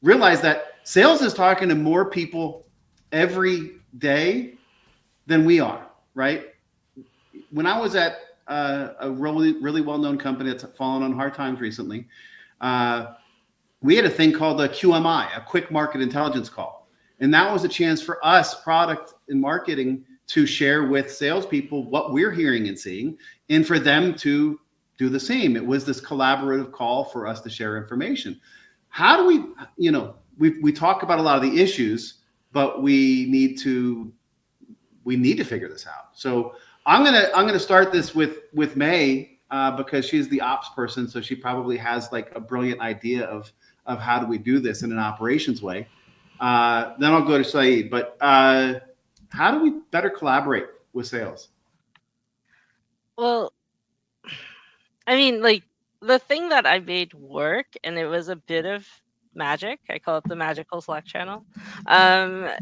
[SPEAKER 1] realize that sales is talking to more people every day than we are, right? When I was at a really, really well-known company that's fallen on hard times recently, we had a thing called a QMI, a quick market intelligence call. And that was a chance for us, product and marketing, to share with salespeople what we're hearing and seeing, and for them to do the same. It was this collaborative call for us to share information. How do we, we talk about a lot of the issues, but we need to figure this out. So I'm gonna start this with May because she's the ops person, so she probably has like a brilliant idea of how do we do this in an operations way. Then I'll go to Saeed. But how do we better collaborate with sales?
[SPEAKER 5] Well, I mean, like the thing that I made work, and it was a bit of magic. I call it the magical Slack channel.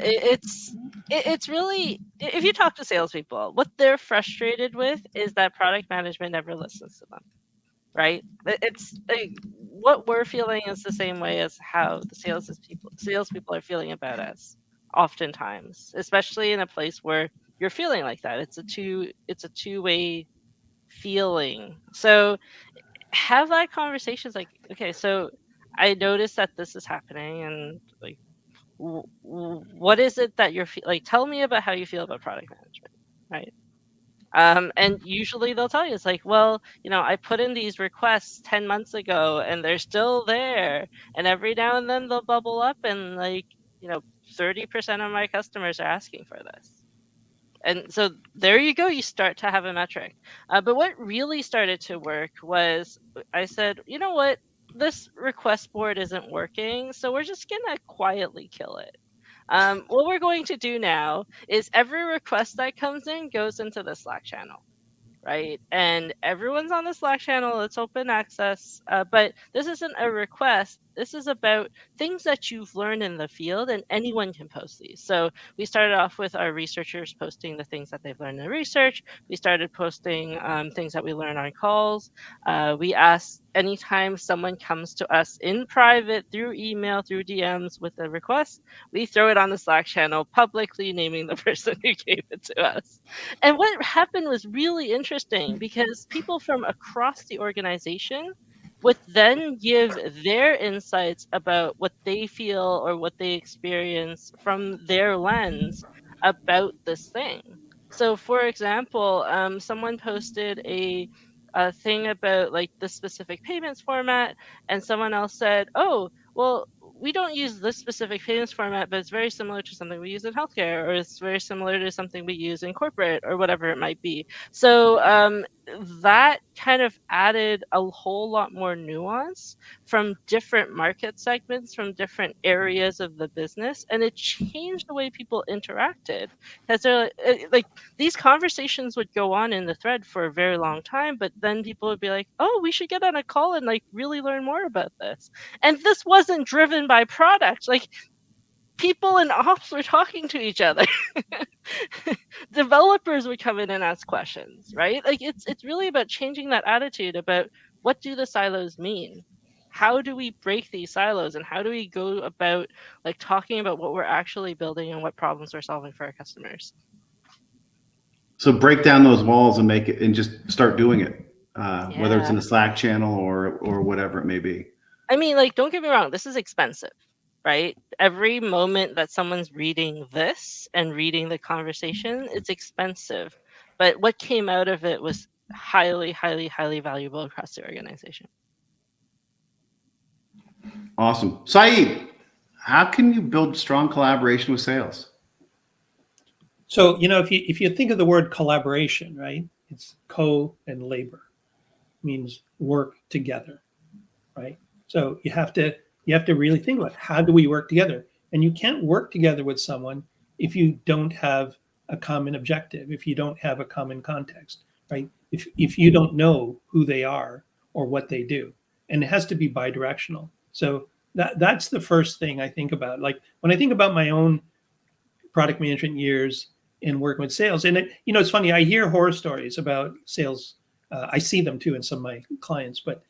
[SPEAKER 5] It's really, if you talk to salespeople, what they're frustrated with is that product management never listens to them, right? It's like, what we're feeling is the same way as how the salespeople are feeling about us, oftentimes, especially in a place where you're feeling like that. It's a two-way feeling. So have that conversation. Like, okay, so I noticed that this is happening, and like, what is it that you're like? Tell me about how you feel about product management, right? And usually they'll tell you, it's like, well, I put in these requests 10 months ago and they're still there. And every now and then they'll bubble up, and 30% of my customers are asking for this. And so there you go. You start to have a metric. But what really started to work was I said, you know what? This request board isn't working, so we're just going to quietly kill it. What we're going to do now is every request that comes in goes into the Slack channel, right? And everyone's on the Slack channel, it's open access, but this isn't a request. This is about things that you've learned in the field, and anyone can post these. So we started off with our researchers posting the things that they've learned in research. We started posting things that we learn on calls. We asked anytime someone comes to us in private through email, through DMs with a request, we throw it on the Slack channel publicly, naming the person who gave it to us. And what happened was really interesting because people from across the organization would then give their insights about what they feel or what they experience from their lens about this thing. So, for example, someone posted a thing about like the specific payments format, and someone else said, "Oh, well, we don't use this specific payments format, but it's very similar to something we use in healthcare, or it's very similar to something we use in corporate, or whatever it might be." So that kind of added a whole lot more nuance from different market segments, from different areas of the business, and it changed the way people interacted. Because they're like these conversations would go on in the thread for a very long time, but then people would be like, "Oh, we should get on a call and like really learn more about this." And this wasn't driven by product. Like people in ops were talking to each other. Developers would come in and ask questions, right? Like it's really about changing that attitude about what do the silos mean? How do we break these silos, and how do we go about like talking about what we're actually building and what problems we're solving for our customers?
[SPEAKER 1] So break down those walls and make it, and just start doing it, whether it's in
[SPEAKER 5] Yeah.
[SPEAKER 1] the Slack channel or whatever it may be.
[SPEAKER 5] I mean, like, don't get me wrong, this is expensive, right? Every moment that someone's reading this and reading the conversation, it's expensive. But what came out of it was highly, highly, highly valuable across the organization.
[SPEAKER 1] Awesome. Saeed, how can you build strong collaboration with sales?
[SPEAKER 2] So, if you think of the word collaboration, right? It's co and labor, means work together, right? So you have to really think about how do we work together? And you can't work together with someone if you don't have a common objective, if you don't have a common context, right? If you don't know who they are or what they do. And it has to be bidirectional. So that's the first thing I think about. Like when I think about my own product management years and working with sales, and it's funny, I hear horror stories about sales. I see them too in some of my clients, but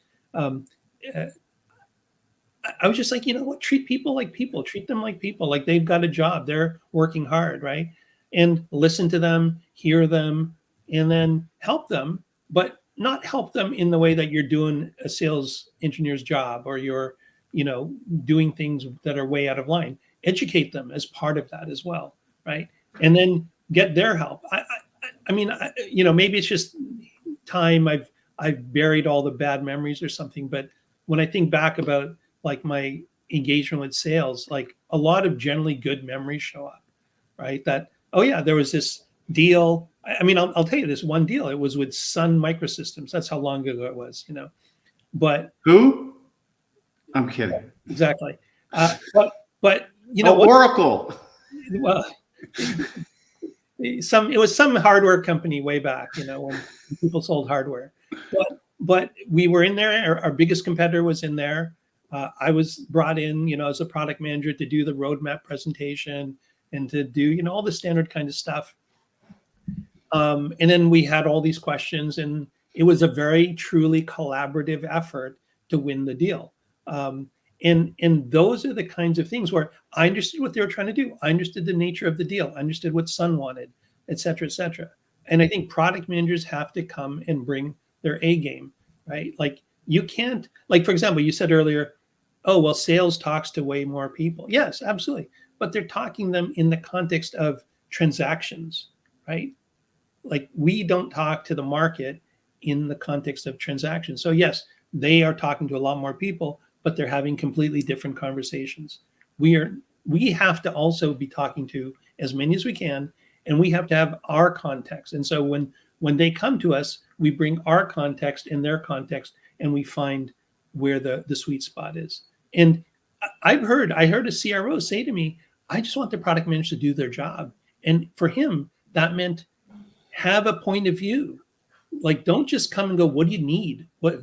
[SPEAKER 2] I was just like, you know what? Treat people like people. Treat them like people. Like they've got a job. They're working hard, right? And listen to them, hear them, and then help them, but not help them in the way that you're doing a sales engineer's job, or you're, doing things that are way out of line. Educate them as part of that as well, right? And then get their help. I mean, maybe it's just time. I've buried all the bad memories or something, but when I think back about like my engagement with sales, like a lot of generally good memories show up, right? That, oh yeah, there was this deal. I mean, I'll tell you this one deal. It was with Sun Microsystems. That's how long ago it was, But
[SPEAKER 1] Who? I'm kidding.
[SPEAKER 2] exactly. But
[SPEAKER 1] Oracle.
[SPEAKER 2] Well, it was some hardware company way back, when people sold hardware. But we were in there. Our biggest competitor was in there. I was brought in, as a product manager to do the roadmap presentation and to do, all the standard kind of stuff. And then we had all these questions, and it was a very truly collaborative effort to win the deal. And those are the kinds of things where I understood what they were trying to do. I understood the nature of the deal. I understood what Sun wanted, et cetera, et cetera. And I think product managers have to come and bring their A game, right? Like you can't, like, for example, you said earlier, oh, well, sales talks to way more people. Yes, absolutely. But they're talking them in the context of transactions, right? Like we don't talk to the market in the context of transactions. So yes, they are talking to a lot more people, but they're having completely different conversations. We have to also be talking to as many as we can, and we have to have our context. And so when they come to us, we bring our context and their context, and we find where the sweet spot is. And I heard a CRO say to me, I just want the product manager to do their job. And for him, that meant have a point of view. like, don't just come and go, what do you need? What,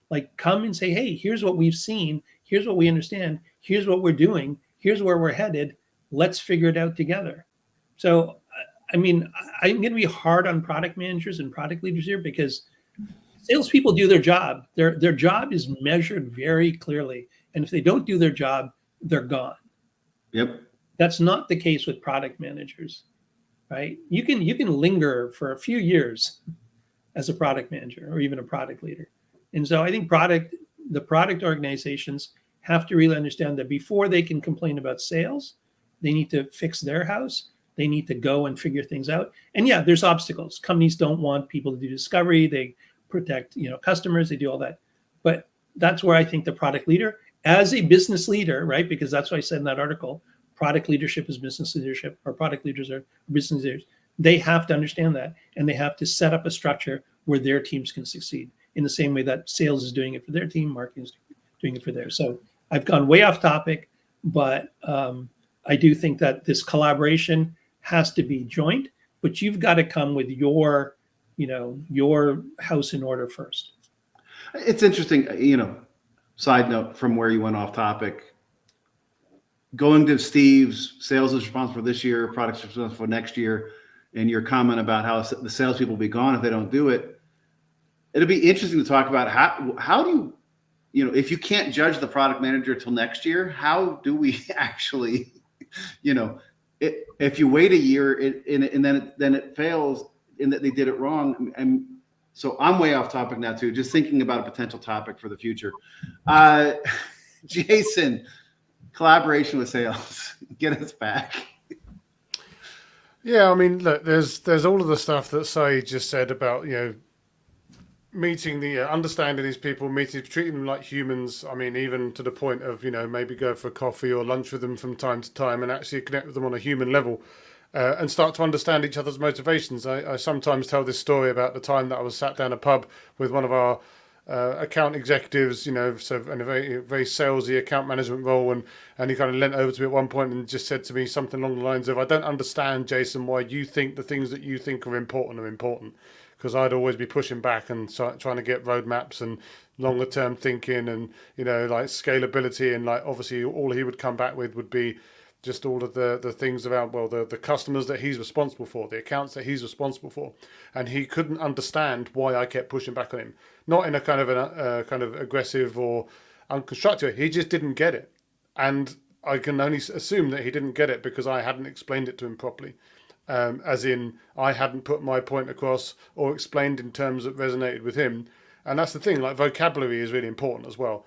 [SPEAKER 2] like, come and say, hey, here's what we've seen. Here's what we understand. Here's what we're doing. Here's where we're headed. Let's figure it out together. So, I mean, I'm going to be hard on product managers and product leaders here because salespeople do their job. Their job is measured very clearly. And if they don't do their job, they're gone.
[SPEAKER 1] Yep.
[SPEAKER 2] That's not the case with product managers, right? You can linger for a few years as a product manager or even a product leader. And so I think the product organizations have to really understand that before they can complain about sales, they need to fix their house. They need to go and figure things out. And yeah, there's obstacles. Companies don't want people to do discovery. They protect, customers. They do all that. But that's where I think the product leader, as a business leader, right? Because that's what I said in that article, product leadership is business leadership, or product leaders are business leaders. They have to understand that, and they have to set up a structure where their teams can succeed in the same way that sales is doing it for their team, marketing is doing it for theirs. So I've gone way off topic, but I do think that this collaboration has to be joint, but you've got to come with your house in order first.
[SPEAKER 1] It's interesting, side note from where you went off topic. Going to Steve's, sales is responsible for this year, products are responsible for next year, and your comment about how the salespeople will be gone if they don't do it. It'll be interesting to talk about how do you, if you can't judge the product manager till next year, how do we actually, if you wait a year and then it fails and that they did it wrong. And so I'm way off topic now too, just thinking about a potential topic for the future. Jason, collaboration with sales, get us back.
[SPEAKER 3] Yeah, I mean, look, there's all of the stuff that Saeed just said about, meeting understanding these people, treating them like humans. I mean, even to the point of, maybe go for coffee or lunch with them from time to time and actually connect with them on a human level and start to understand each other's motivations. I sometimes tell this story about the time that I was sat down a pub with one of our account executives, so in a very, very salesy account management role, and he kind of leant over to me at one point and just said to me something along the lines of, I don't understand, Jason, why you think the things that you think are important, because I'd always be pushing back and trying to get roadmaps and longer term thinking and like scalability, and like obviously all he would come back with would be just all of the things about, well, the customers that he's responsible for, the accounts that he's responsible for, and he couldn't understand why I kept pushing back on him. Not in a kind of aggressive or unconstructive. He just didn't get it, and I can only assume that he didn't get it because I hadn't explained it to him properly. As in, I hadn't put my point across or explained in terms that resonated with him. And that's the thing, like vocabulary is really important as well.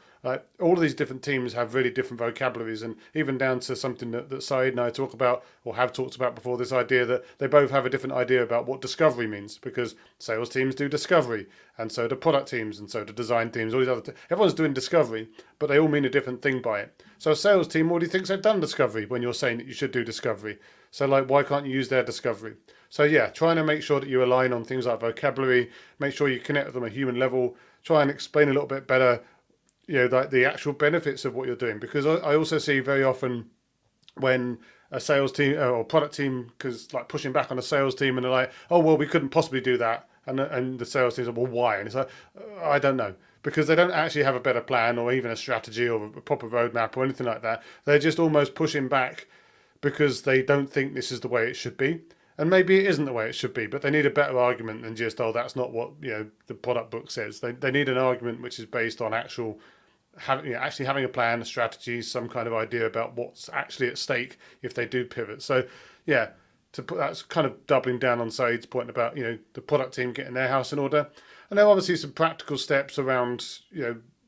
[SPEAKER 3] All of these different teams have really different vocabularies, and even down to something that Saeed and I talk about or have talked about before, this idea that they both have a different idea about what discovery means, because sales teams do discovery, and so do product teams, and so do design teams, all these other everyone's doing discovery, but they all mean a different thing by it. So a sales team already thinks they've done discovery when you're saying that you should do discovery. So like, why can't you use their discovery? So yeah, trying to make sure that you align on things like vocabulary, make sure you connect with them at a human level, try and explain a little bit better, like the actual benefits of what you're doing. Because I also see very often when a sales team or product team, because like pushing back on a sales team and they're like, oh, well, we couldn't possibly do that. And the sales team is like, well, why? And it's like, I don't know. Because they don't actually have a better plan or even a strategy or a proper roadmap or anything like that. They're just almost pushing back because they don't think this is the way it should be. And maybe it isn't the way it should be, but they need a better argument than just, oh, that's not what the product book says. They need an argument which is based on actually having a plan, a strategy, some kind of idea about what's actually at stake if they do pivot. So yeah, that's kind of doubling down on Saeed's point about the product team getting their house in order. And there are obviously some practical steps around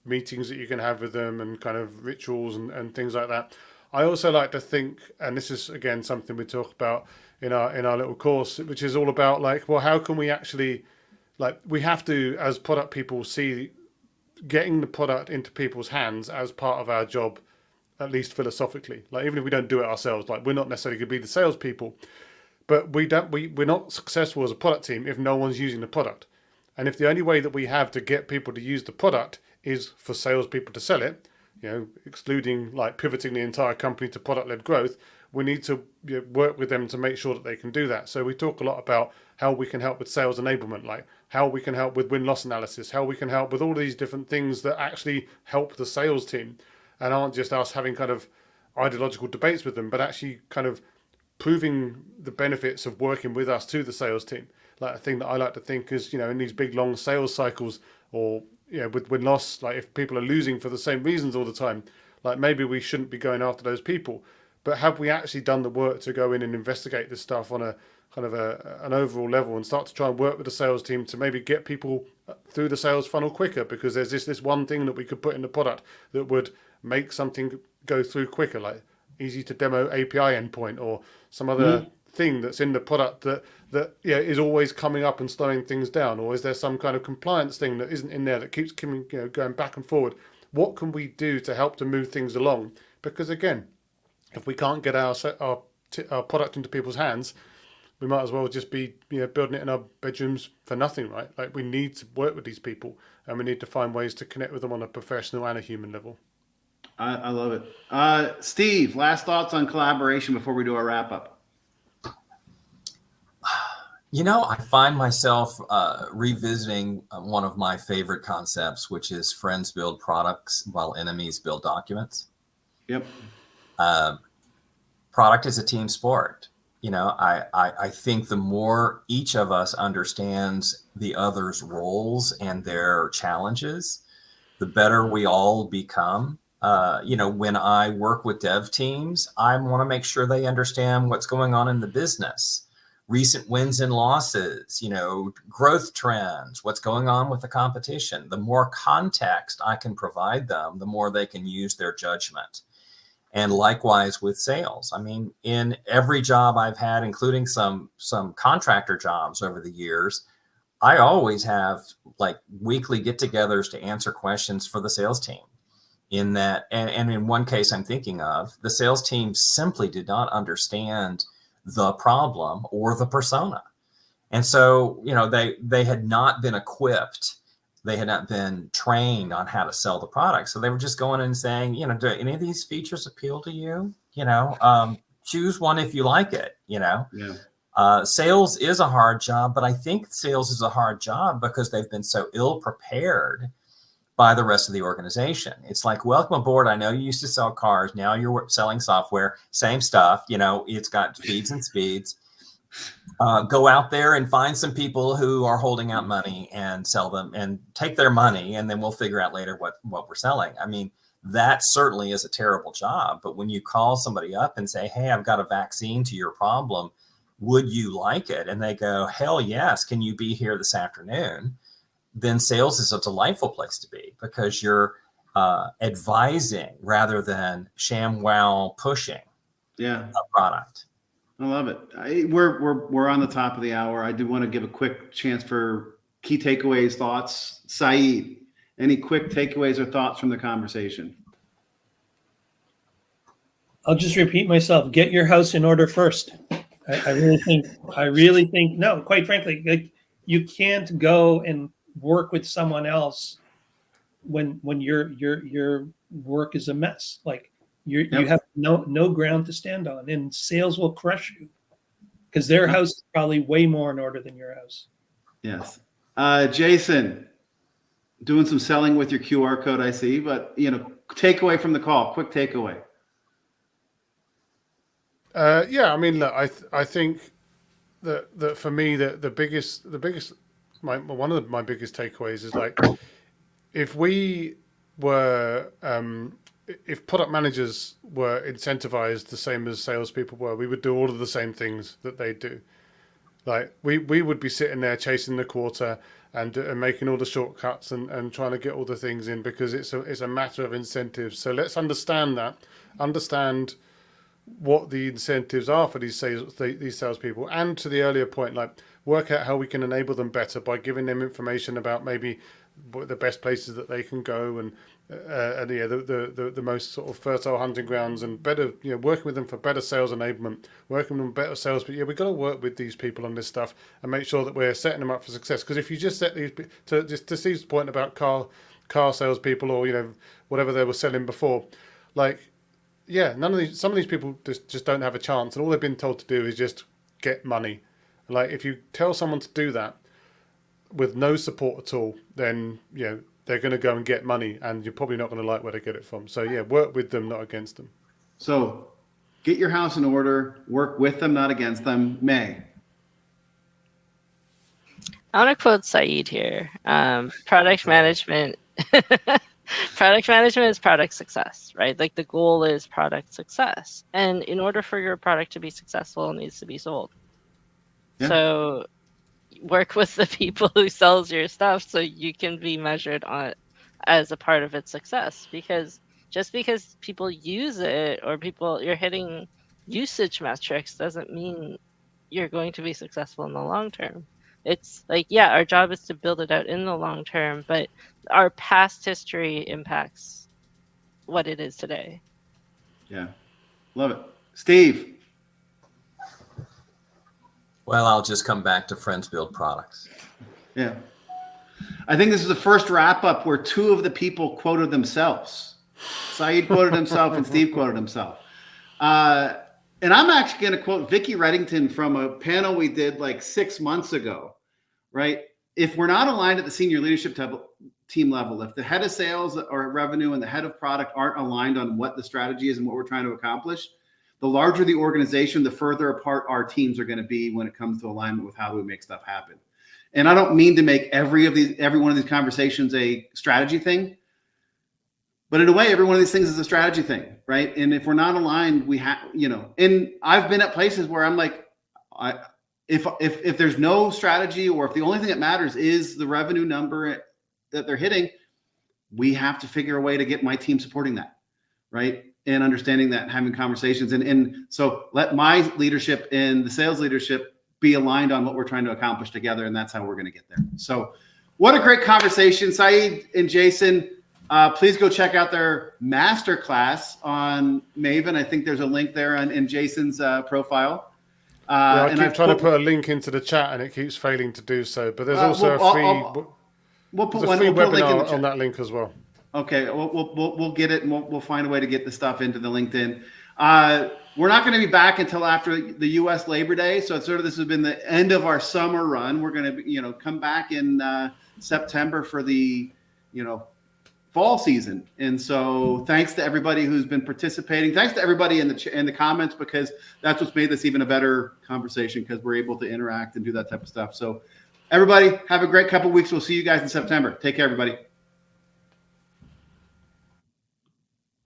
[SPEAKER 3] meetings that you can have with them and kind of rituals and things like that. I also like to think, and this is again something we talk about in our little course, which is all about like, well, how can we actually, like, we have to, as product people, see getting the product into people's hands as part of our job, at least philosophically. Like, even if we don't do it ourselves, like, we're not necessarily going to be the salespeople, but we're not successful as a product team if no one's using the product. And if the only way that we have to get people to use the product is for salespeople to sell it, excluding like pivoting the entire company to product-led growth, we need to work with them to make sure that they can do that. So we talk a lot about how we can help with sales enablement, like how we can help with win-loss analysis, how we can help with all these different things that actually help the sales team and aren't just us having kind of ideological debates with them, but actually kind of proving the benefits of working with us to the sales team. Like a thing that I like to think is, in these big long sales cycles, or with win-loss, like if people are losing for the same reasons all the time, like maybe we shouldn't be going after those people. But have we actually done the work to go in and investigate this stuff on a kind of an overall level and start to try and work with the sales team to maybe get people through the sales funnel quicker? Because there's this one thing that we could put in the product that would make something go through quicker, like easy to demo API endpoint or some other thing that's in the product that is always coming up and slowing things down. Or is there some kind of compliance thing that isn't in there that keeps going back and forward? What can we do to help to move things along? Because again, if we can't get our product into people's hands, we might as well just be building it in our bedrooms for nothing, right? Like we need to work with these people and we need to find ways to connect with them on a professional and a human level.
[SPEAKER 1] I love it. Steve, last thoughts on collaboration before we do our wrap up.
[SPEAKER 4] I find myself revisiting one of my favorite concepts, which is friends build products while enemies build documents.
[SPEAKER 1] Yep.
[SPEAKER 4] Product is a team sport. I think the more each of us understands the other's roles and their challenges, the better we all become. When I work with dev teams, I want to make sure they understand what's going on in the business, recent wins and losses, growth trends, what's going on with the competition. The more context I can provide them, the more they can use their judgment. And likewise with sales. I mean, in every job I've had, including some contractor jobs over the years, I always have like weekly get-togethers to answer questions for the sales team. In that, and in one case I'm thinking of, the sales team simply did not understand the problem or the persona. And so, they had not been equipped. They had not been trained on how to sell the product. So they were just going and saying, do any of these features appeal to you? Choose one if you like it, Yeah. Sales is a hard job, but I think sales is a hard job because they've been so ill prepared by the rest of the organization. It's like, welcome aboard. I know you used to sell cars. Now you're selling software, same stuff. It's got feeds and speeds. Go out there and find some people who are holding out money and sell them and take their money. And then we'll figure out later what we're selling. I mean, that certainly is a terrible job. But when you call somebody up and say, hey, I've got a vaccine to your problem, would you like it? And they go, hell yes. Can you be here this afternoon? Then sales is a delightful place to be because you're advising rather than ShamWow pushing a product.
[SPEAKER 1] I love it. We're on the top of the hour. I do want to give a quick chance for key takeaways, thoughts. Saeed, any quick takeaways or thoughts from the conversation?
[SPEAKER 2] I'll just repeat myself. Get your house in order first. I really think, no, quite frankly, like, you can't go and work with someone else when your work is a mess. Like, you have no ground to stand on, and sales will crush you because their house is probably way more in order than your house.
[SPEAKER 1] Yes. Jason, doing some selling with your QR code, I see, but takeaway from the call, quick takeaway.
[SPEAKER 3] I mean, look, I think that for me, the biggest one of my biggest takeaways is like, if we were if product managers were incentivized the same as salespeople were, we would do all of the same things that they do. Like we would be sitting there chasing the quarter and making all the shortcuts and trying to get all the things in because it's a matter of incentives. So let's understand what the incentives are for these salespeople, and to the earlier point, like work out how we can enable them better by giving them information about maybe the best places that they can go and the most sort of fertile hunting grounds and better, working with them for better sales enablement, working with them better sales. But we've got to work with these people on this stuff and make sure that we're setting them up for success. Because if you just set these to Steve's point about car salespeople or whatever they were selling before, like some of these people just don't have a chance, and all they've been told to do is just get money. Like if you tell someone to do that with no support at all, then they're going to go and get money, and you're probably not going to like where they get it from. So yeah, work with them, not against them.
[SPEAKER 1] So get your house in order, work with them, not against them. May.
[SPEAKER 5] I want to quote Saeed here. Product management. Product management is product success, right? Like the goal is product success. And in order for your product to be successful, it needs to be sold.
[SPEAKER 1] Yeah.
[SPEAKER 5] So work with the people who sells your stuff so you can be measured on as a part of its success. Because just because people use it or you're hitting usage metrics doesn't mean you're going to be successful in the long term. It's like, yeah, our job is to build it out in the long term, but our past history impacts what it is today.
[SPEAKER 1] Yeah. Love it. Steve.
[SPEAKER 4] Well, I'll just come back to friends build products.
[SPEAKER 1] Yeah. I think this is the first wrap up where two of the people quoted themselves. Saeed quoted himself and Steve quoted himself. And I'm actually going to quote Vicki Reddington from a panel we did like 6 months ago, right? If we're not aligned at the senior leadership team level, if the head of sales or revenue and the head of product aren't aligned on what the strategy is and what we're trying to accomplish, the larger the organization, the further apart our teams are going to be when it comes to alignment with how we make stuff happen. And I don't mean to make every one of these conversations a strategy thing, but in a way, every one of these things is a strategy thing, right? And if we're not aligned, we have, and I've been at places where I'm like, if there's no strategy, or if the only thing that matters is the revenue number that they're hitting, we have to figure a way to get my team supporting that, right? And understanding that and having conversations. And so let my leadership and the sales leadership be aligned on what we're trying to accomplish together. And that's how we're going to get there. So what a great conversation. Saeed and Jason, please go check out their masterclass on Maven. I think there's a link there in Jason's profile.
[SPEAKER 3] I keep trying to put a link into the chat and it keeps failing to do so. But there's also a free webinar on that link as well.
[SPEAKER 1] Okay, we'll get it, and we'll find a way to get the stuff into the LinkedIn. We're not going to be back until after the U.S. Labor Day, so this has been the end of our summer run. We're going to come back in September for the fall season. And so thanks to everybody who's been participating. Thanks to everybody in the comments, because that's what's made this even a better conversation, because we're able to interact and do that type of stuff. So everybody, have a great couple of weeks. We'll see you guys in September. Take care, everybody.